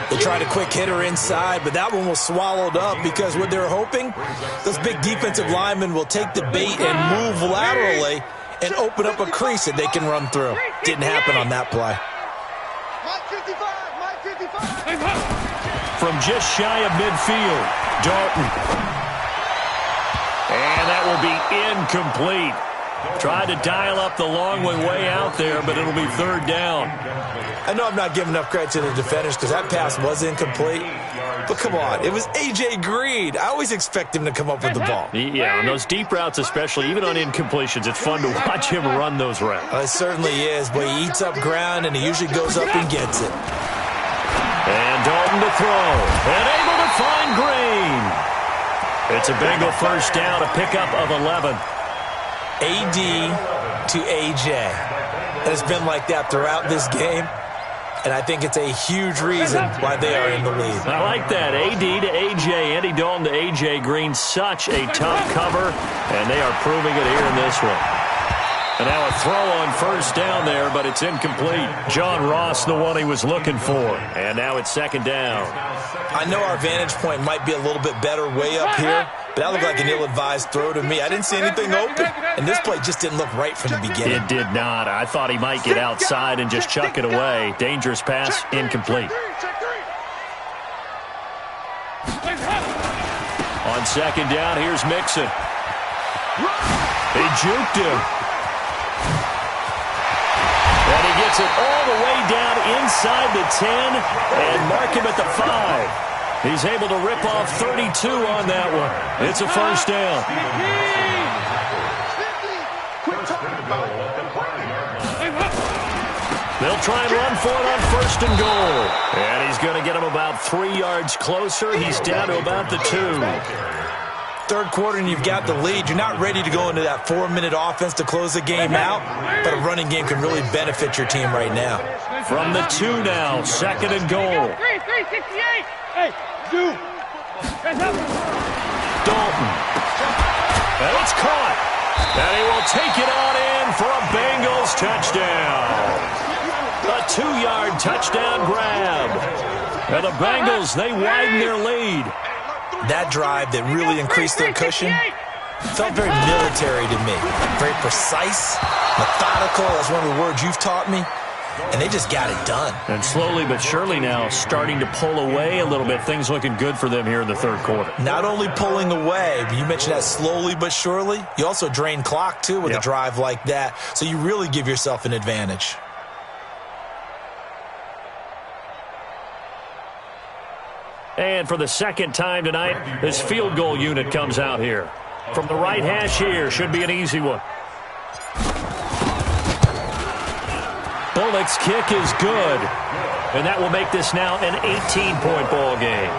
They tried a quick hitter inside, but that one was swallowed up because what they're hoping, those big defensive linemen will take the bait and move laterally and open up a crease that they can run through. Didn't happen on that play. Mike 55, Mike 55. From just shy of midfield, Dalton. And that will be incomplete. Tried to dial up the long one way out there, but it'll be 3rd down. I know I'm not giving enough credit to the defenders because that pass was incomplete. But come on, it was A.J. Green. I always expect him to come up with the ball. Yeah, on those deep routes especially, even on incompletions, it's fun to watch him run those routes. It certainly is, but he eats up ground and he usually goes up and gets it. And Dalton to throw. And able to find Green. It's a Bengal 1st down, a pickup of 11. A.D. to A.J. And it's been like that throughout this game. And I think it's a huge reason why they are in the lead. I like that. A.D. to A.J. Andy Dalton to A.J. Green. Such a tough cover, and they are proving it here in this one. And now a throw on 1st down there, but it's incomplete. John Ross, the one he was looking for. And now it's 2nd down. I know our vantage point might be a little bit better way up here, but that looked like an ill-advised throw to me. I didn't see anything open, and this play just didn't look right from the beginning. It did not. I thought he might get outside and just chuck it away. Dangerous pass, incomplete. On 2nd down, here's Mixon. He juked him. And he gets it all the way down inside the 10 and mark him at the 5. He's able to rip off 32 on that one. It's a 1st down. They'll try and run for it on 1st and goal. And he's going to get him about 3 yards closer. He's down to about the 2. 3rd quarter and you've got the lead. You're not ready to go into that 4-minute offense to close the game out, but a running game can really benefit your team right now. From the 2 now, 2nd and goal. 368. Hey, dude. Dalton. And it's caught. And he will take it on in for a Bengals touchdown. A 2-yard touchdown grab. And the Bengals, they widen their lead. That drive that really increased their cushion felt very military to me. Very precise, methodical. That's one of the words you've taught me. And they just got it done. And slowly but surely now starting to pull away a little bit. Things looking good for them here in the 3rd quarter. Not only pulling away, but you mentioned that slowly but surely. You also drain clock, too, with a drive like that. So you really give yourself an advantage. And for the 2nd time tonight, this field goal unit comes out here. From the right hash here, should be an easy one. Bullock's kick is good. And that will make this now an 18-point ball game.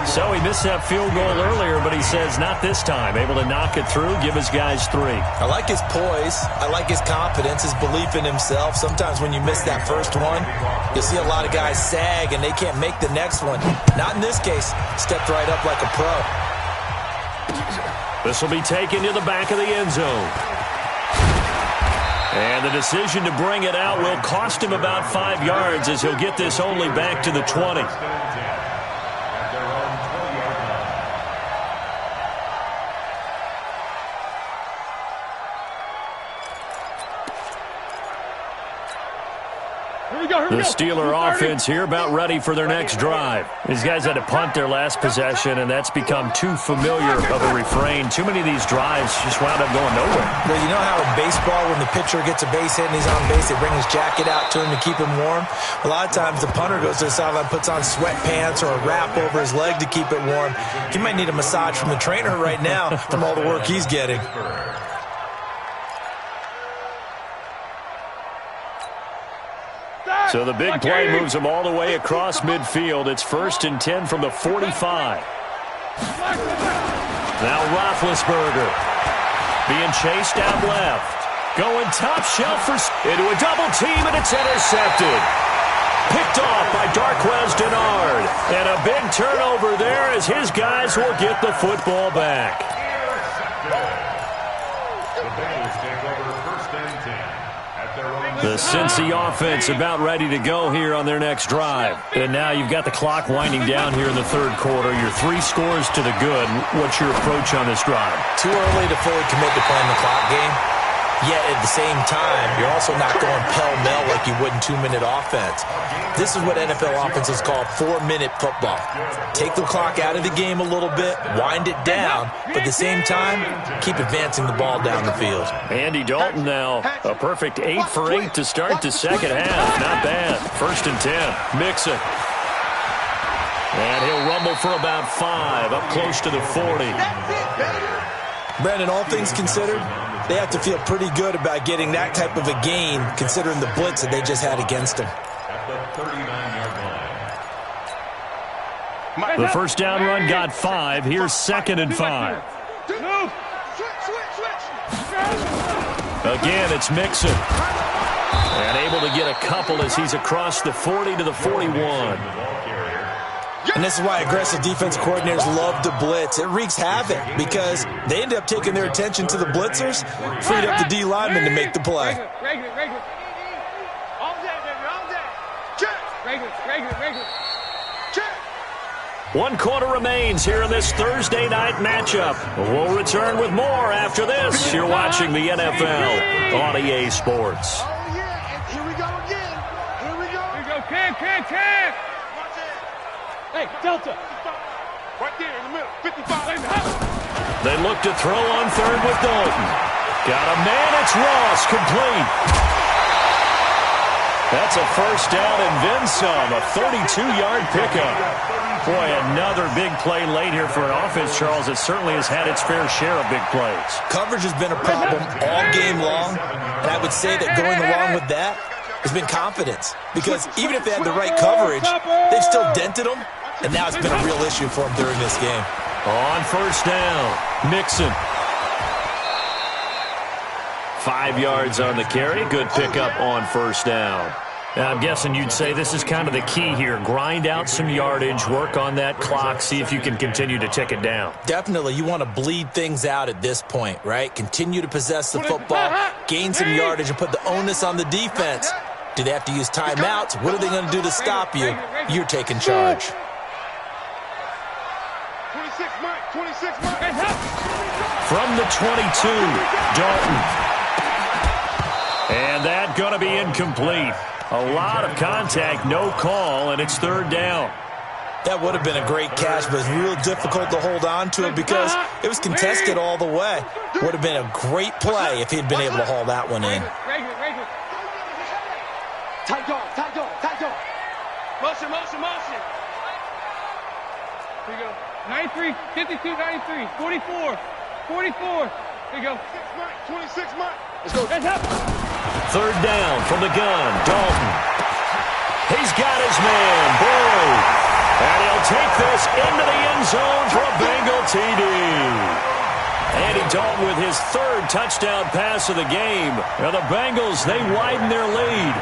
So he missed that field goal earlier, but he says not this time. Able to knock it through, give his guys 3. I like his poise. I like his confidence, his belief in himself. Sometimes when you miss that first one, you'll see a lot of guys sag and they can't make the next one. Not in this case. Stepped right up like a pro. This will be taken to the back of the end zone. And the decision to bring it out will cost him about 5 yards as he'll get this only back to the 20. Here we The Steeler offense here about ready for their next drive. These guys had to punt their last possession, and that's become too familiar of a refrain. Too many of these drives just wound up going nowhere. Well, you know how in baseball when the pitcher gets a base hit and he's on base, they bring his jacket out to him to keep him warm? A lot of times the punter goes to the sideline, puts on sweatpants or a wrap over his leg to keep it warm. He might need a massage from the trainer right now from all the work he's getting. So the big play moves them all the way across midfield. It's 1st and 10 from the 45. Now Roethlisberger being chased out left. Going top shelf into a double team, and it's intercepted. Picked off by Darquez Denard. And a big turnover there as his guys will get the football back. The Cincy offense about ready to go here on their next drive. And now you've got the clock winding down here in the third quarter. You're 3 scores to the good. What's your approach on this drive? Too early to fully commit to playing the clock game. Yet at the same time, you're also not going pell-mell like you would in 2-minute offense. This is what NFL offenses call 4-minute football. Take the clock out of the game a little bit, wind it down, but at the same time, keep advancing the ball down the field. Andy Dalton now, a perfect 8 for 8 to start the second half. Not bad. 1st and 10. Mixon. And he'll rumble for about 5, up close to the 40. Brandon, all things considered, they have to feel pretty good about getting that type of a gain considering the blitz that they just had against them. The first down run got 5. Here's 2nd and 5. Again, it's Mixon. And able to get a couple as he's across the 40 to the 41. And this is why aggressive defense coordinators love to blitz. It wreaks havoc because they end up taking their attention to the blitzers, freed up the D lineman to make the play. One quarter remains here in this Thursday night matchup. We'll return with more after this. You're watching the NFL on EA Sports. Oh, yeah, and here we go again. Here we go. Here we go. Can. Hey, Delta. Right there in the middle. 55. They look to throw on third with Dalton. Got a man. It's Ross. Complete. That's a first down and then some. A 32-yard pickup. Boy, another big play late here for an offense, Charles, that certainly has had its fair share of big plays. Coverage has been a problem all game long, and I would say that going along with that has been confidence. Because even if they had the right coverage, they've still dented them, and now it's been a real issue for them during this game. On first down, Mixon. 5 yards on the carry. Good pickup on first down. Now, I'm guessing you'd say this is kind of the key here. Grind out some yardage, work on that clock, see if you can continue to tick it down. Definitely. You want to bleed things out at this point, right? Continue to possess the football, gain some yardage, and put the onus on the defense. Do they have to use timeouts? What are they going to do to stop you? You're taking charge. 26, Mike. From the 22, Dalton. And that going to be incomplete. A lot of contact, no call, and it's third down. That would have been a great catch, but it's real difficult to hold on to it because it was contested all the way. Would have been a great play if he'd been able to haul that one in. Tight dog. Motion. Here we go. 93, 52, 93, 44. Here we go. 26, Mike. Let's go. Third down from the gun, Dalton. He's got his man, Boyd. And he'll take this into the end zone for a Bengal TD. Andy Dalton with his third touchdown pass of the game. Now the Bengals, they widen their lead.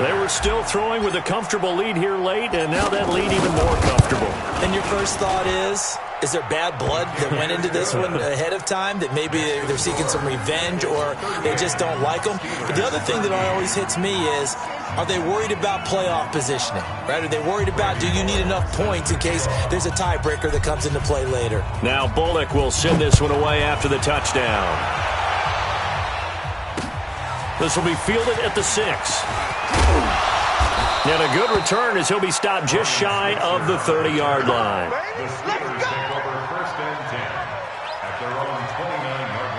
They were still throwing with a comfortable lead here late, and now that lead even more comfortable. And your first thought is there bad blood that went into this one ahead of time, that maybe they're seeking some revenge or they just don't like them? But the other thing that always hits me is, are they worried about playoff positioning? Right? Are they worried about, do you need enough points in case there's a tiebreaker that comes into play later? Now Bullock will send this one away after the touchdown. This will be fielded at the 6. And a good return as he'll be stopped just shy of the 30-yard line. The Steelers take over 1st and 10 at their own 29-yard line.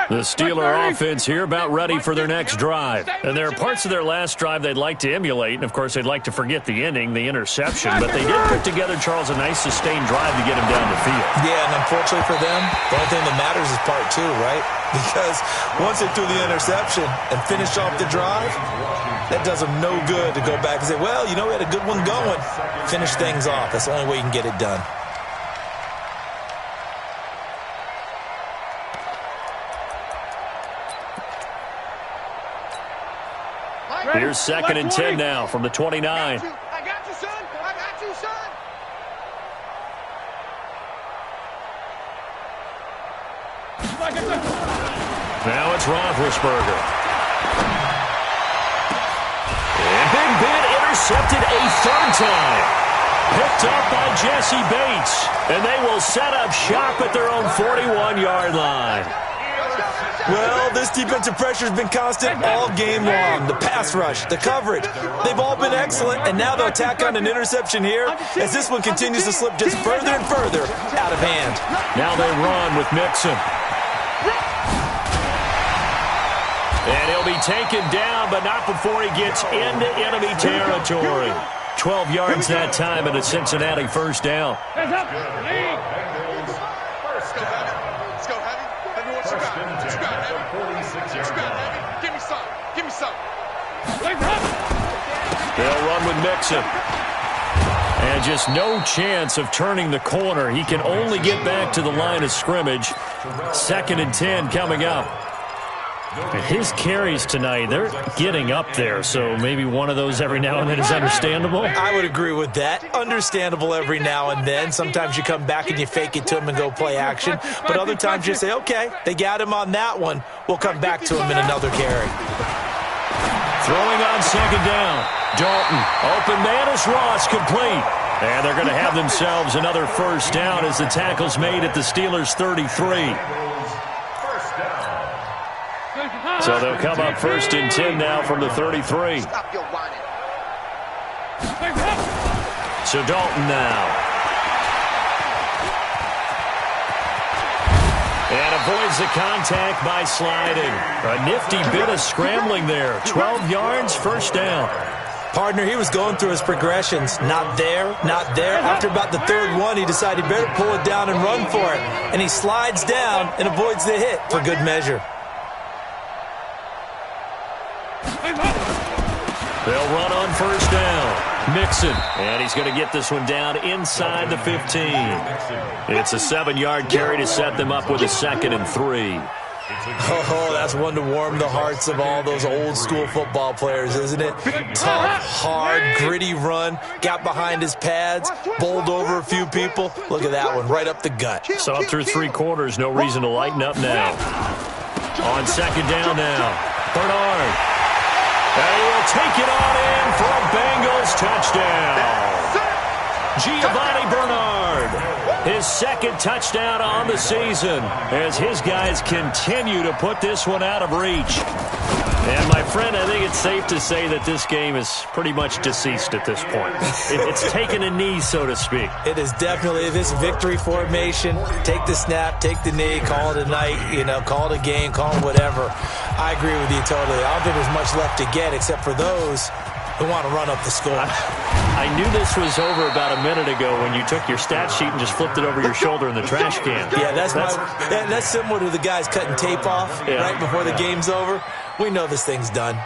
The Steeler offense here about ready for their next drive. And there are parts of their last drive they'd like to emulate. And, of course, they'd like to forget the ending, the interception. But they did put together, Charles, a nice sustained drive to get him down the field. Yeah, and unfortunately for them, the only thing that matters is part 2, right? Because once they threw the interception and finished off the drive, that does them no good to go back and say, well, you know, we had a good one going. Finish things off. That's the only way you can get it done. Here's 2nd and 10 now from the 29. I got you, son. I got you, son. Now it's Roethlisberger. And Big Ben intercepted a 3rd time. Picked up by Jesse Bates. And they will set up shop at their own 41-yard line. Well, this defensive pressure has been constant all game long. The pass rush, the coverage, they've all been excellent, and now they'll tack on an interception here as this one continues to slip just further and further out of hand. Now they run with Mixon. And he'll be taken down, but not before he gets into enemy territory. 12 yards that time and a Cincinnati 1st down. Give me some. Give me some. They'll run with Mixon. And just no chance of turning the corner. He can only get back to the line of scrimmage. 2nd and 10 coming up. And his carries tonight, they're getting up there, so maybe one of those every now and then is understandable. I would agree with that. Understandable every now and then. Sometimes you come back and you fake it to him and go play action. But other times you say, okay, they got him on that one. We'll come back to him in another carry. Throwing on 2nd down. Dalton, open man is Ross, complete. And they're going to have themselves another 1st down as the tackle's made at the Steelers' 33. So they'll come up 1st and 10 now from the 33. So Dalton now. And avoids the contact by sliding. A nifty bit of scrambling there. 12 yards, 1st down. Partner, he was going through his progressions. Not there, not there. After about the 3rd one, he decided he better pull it down and run for it. And he slides down and avoids the hit for good measure. They'll run on 1st down. Mixon. And he's going to get this one down inside the 15. It's a 7-yard carry to set them up with a 2nd and 3. Oh, that's one to warm the hearts of all those old school football players, isn't it? Tough, hard, gritty run. Got behind his pads, bowled over a few people. Look at that one, right up the gut. So up through 3 quarters, no reason to lighten up now. On 2nd down now. Bernard. And he will take it on in for a Bengals touchdown. Giovanni Bernard, his 2nd touchdown on the season as his guys continue to put this one out of reach. And, my friend, I think it's safe to say that this game is pretty much deceased at this point. It's taken a knee, so to speak. It is definitely this victory formation. Take the snap, take the knee, call it a night, call it a game, call it whatever. I agree with you totally. I don't think there's much left to get except for those who want to run up the score. I knew this was over about a minute ago when you took your stat sheet and just flipped it over your shoulder in the trash can. Yeah, that's similar to the guys cutting tape off right before the game's over. We know this thing's done.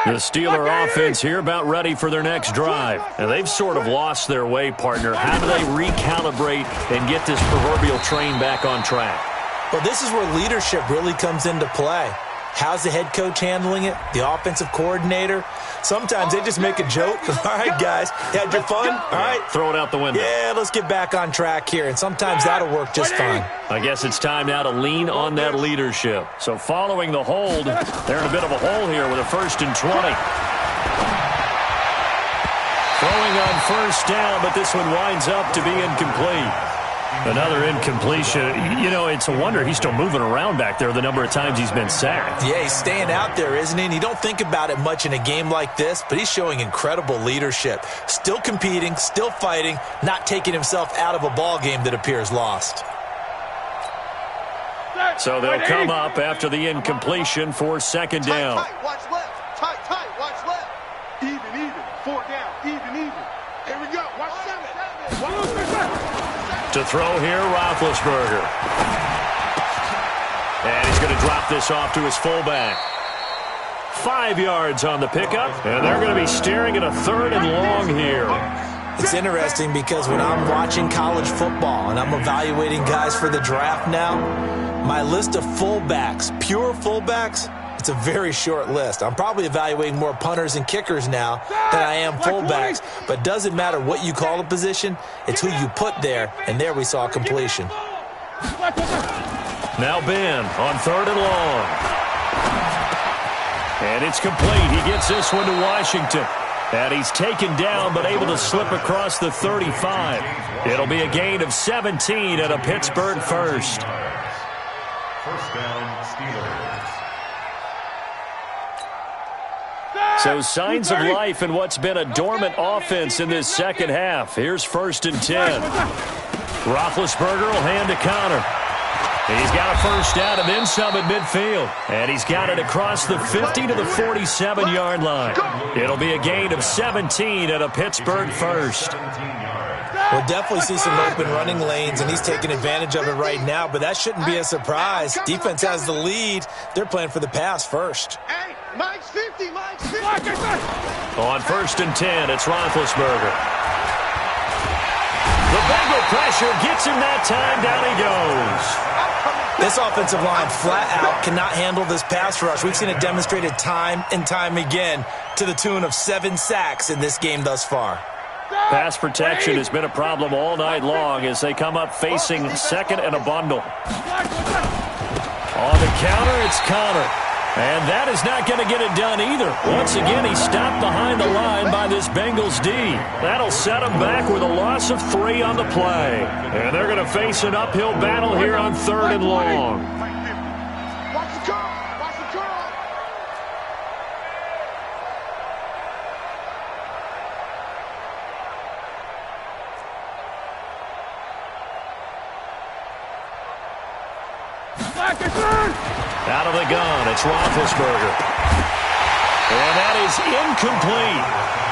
The Steeler offense here about ready for their next drive. And they've sort of lost their way, partner. How do they recalibrate and get this proverbial train back on track? Well, this is where leadership really comes into play. How's the head coach handling it? The offensive coordinator? Sometimes they just make a joke. All right, guys, had your fun? All right. Throw it out the window. Yeah, let's get back on track here, and sometimes that'll work just fine. I guess it's time now to lean on that leadership. So following the hold, they're in a bit of a hole here with a 1st and 20. Throwing on 1st down, but this one winds up to be incomplete. Another incompletion. You know, it's a wonder he's still moving around back there the number of times he's been sacked. Yeah, he's staying out there, isn't he? And you don't think about it much in a game like this, but he's showing incredible leadership. Still competing, still fighting, not taking himself out of a ball game that appears lost. So they'll come up after the incompletion for 2nd down. Tight, watch left. Tight, watch left. Even. 4 down. Even. Here we go. Watch 7. To throw here, Roethlisberger. And he's going to drop this off to his fullback. 5 yards on the pickup, and they're going to be staring at a 3rd and long here. It's interesting because when I'm watching college football and I'm evaluating guys for the draft now, my list of fullbacks, pure fullbacks, it's a very short list. I'm probably evaluating more punters and kickers now than I am fullbacks. But it doesn't matter what you call a position, it's who you put there, and there we saw completion. Now Ben on 3rd and long. And it's complete. He gets this one to Washington. And he's taken down but able to slip across the 35. It'll be a gain of 17 at a Pittsburgh 1st. 1st down, Steelers. So signs of life in what's been a dormant offense in this 2nd half. Here's 1st and 10. Roethlisberger will hand to Connor. He's got a 1st down and then some at midfield. And he's got it across the 50 to the 47-yard line. It'll be a gain of 17 at a Pittsburgh 1st. We'll definitely see some open running lanes, and he's taking advantage of it right now, but that shouldn't be a surprise. Defense has the lead. They're playing for the pass first. Hey, Mike's 50. On 1st and 10, it's Roethlisberger. The Bengal pressure gets him that time. Down he goes. This offensive line flat out cannot handle this pass rush. We've seen it demonstrated time and time again to the tune of 7 sacks in this game thus far. Pass protection has been a problem all night long as they come up facing 2nd and a bundle. On the counter, it's Connor. And that is not going to get it done either. Once again, he's stopped behind the line by this Bengals D. That'll set him back with a loss of 3 on the play. And they're going to face an uphill battle here on 3rd and long. Watch the curl. Out of the gun, it's Roethlisberger. And that is incomplete.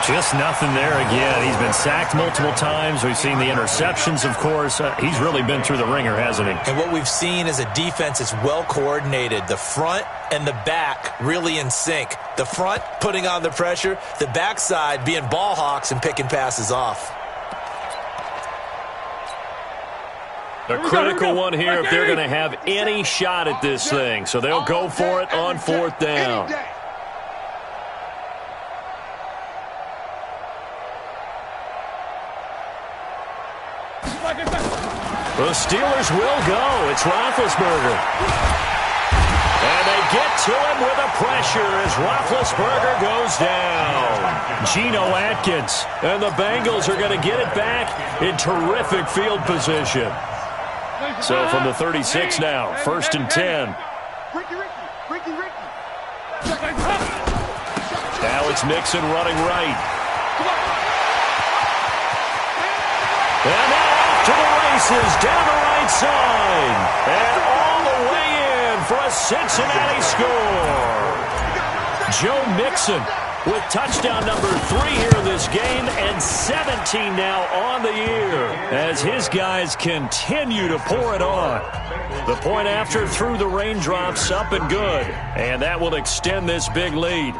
Just nothing there again. He's been sacked multiple times. We've seen the interceptions, of course. He's really been through the ringer, hasn't he? And what we've seen is a defense that's well coordinated. The front and the back really in sync. The front putting on the pressure, the backside being ball hawks and picking passes off. A critical one here if they're going to have any shot at this thing. So they'll go for it on 4th down. The Steelers will go. It's Roethlisberger. And they get to him with a pressure as Roethlisberger goes down. Geno Atkins. And the Bengals are going to get it back in terrific field position. So from the 36 now, 1st and 10. Ricky. Alex Mixon running right. And now off to the races, down the right side. And all the way in for a Cincinnati score. Joe Mixon with touchdown number 3 here in this game, and 17 now on the year as his guys continue to pour it on. The point after through the raindrops, up and good, and that will extend this big lead.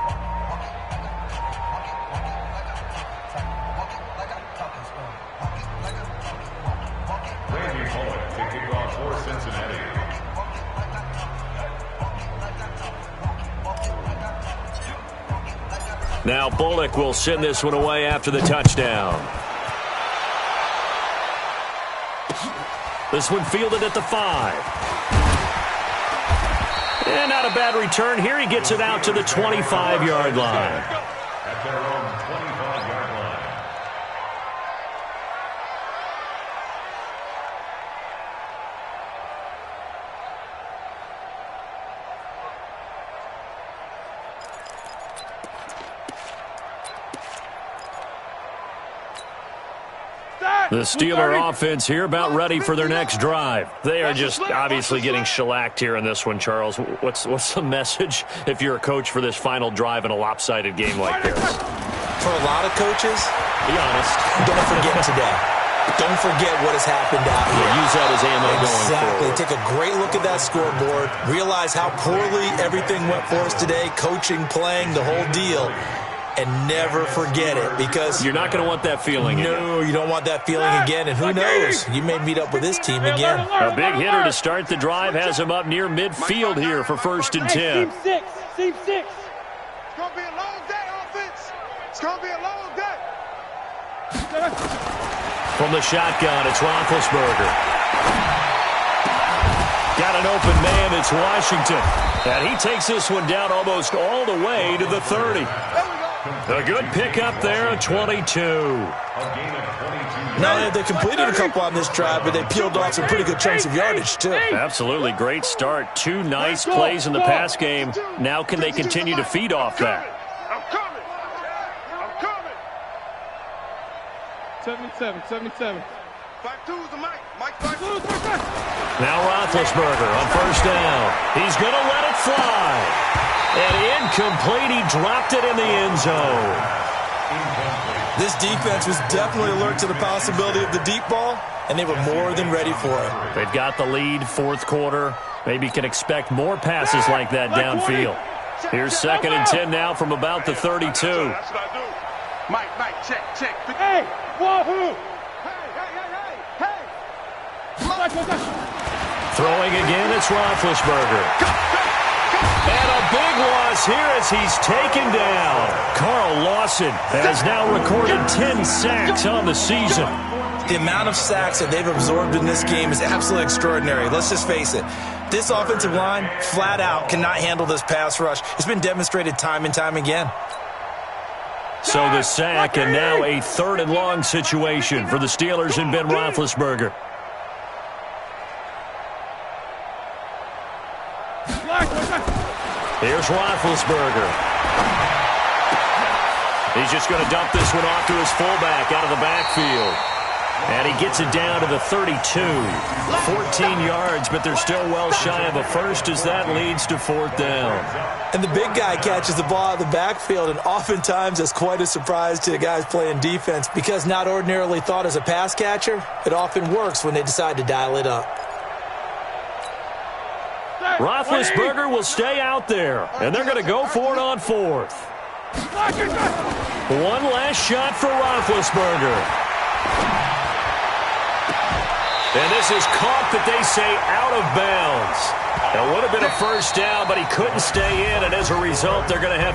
Now Bullock will send this one away after the touchdown. This one fielded at the 5. And not a bad return here. He gets it out to the 25-yard line. At their own 25-yard line. The Steeler offense here about ready for their next drive. They are just obviously getting shellacked here in this one, Charles. What's the message if you're a coach for this final drive in a lopsided game like this? For a lot of coaches, be honest, don't forget today. Don't forget what has happened out here. Use that as ammo going forward. Take a great look at that scoreboard. Realize how poorly everything went for us today. Coaching, playing, the whole deal. And never forget it, because you're not going to want that feeling again. No, you don't want that feeling again. And who knows? You may meet up with this team again. A big hitter to start the drive has him up near midfield here for 1st and 10. Team 6. Team 6. It's going to be a long day, offense. It's going to be a long day. From the shotgun, it's Roethlisberger. Got an open man, it's Washington. And he takes this one down almost all the way to the 30. A good pickup there at 22. Now they completed a couple on this drive, but they peeled off some pretty good chunks of yardage, too. Absolutely. Great start. 2 nice plays in the pass game. Now can they continue to feed off that? I'm coming. I'm coming. 77. 5-2's the Mike. Mike 5-2. Now Roethlisberger on 1st down. He's going to let it fly. And incomplete. He dropped it in the end zone. This defense was definitely alert to the possibility of the deep ball, and they were more than ready for it. They've got the lead, 4th quarter. Maybe can expect more passes like that downfield. Here's 2nd and 10 now from about the 32. That's what I do. Mike, check. Hey, wahoo! Throwing again, it's Roethlisberger. And a big loss here as he's taken down. Carl Lawson has now recorded 10 sacks on the season. The amount of sacks that they've absorbed in this game is absolutely extraordinary. Let's just face it. This offensive line, flat out, cannot handle this pass rush. It's been demonstrated time and time again. So the sack, and now a 3rd and long situation for the Steelers and Ben Roethlisberger. Here's Roethlisberger. He's just going to dump this one off to his fullback out of the backfield. And he gets it down to the 32. 14 yards, but they're still well shy of a first as that leads to 4th down. And the big guy catches the ball out of the backfield, and oftentimes it's quite a surprise to the guys playing defense, because not ordinarily thought as a pass catcher, it often works when they decide to dial it up. Roethlisberger will stay out there, and they're going to go for it on 4th. One last shot for Roethlisberger. And this is caught, that they say, out of bounds. It would have been a 1st down, but he couldn't stay in, and as a result, they're going to have to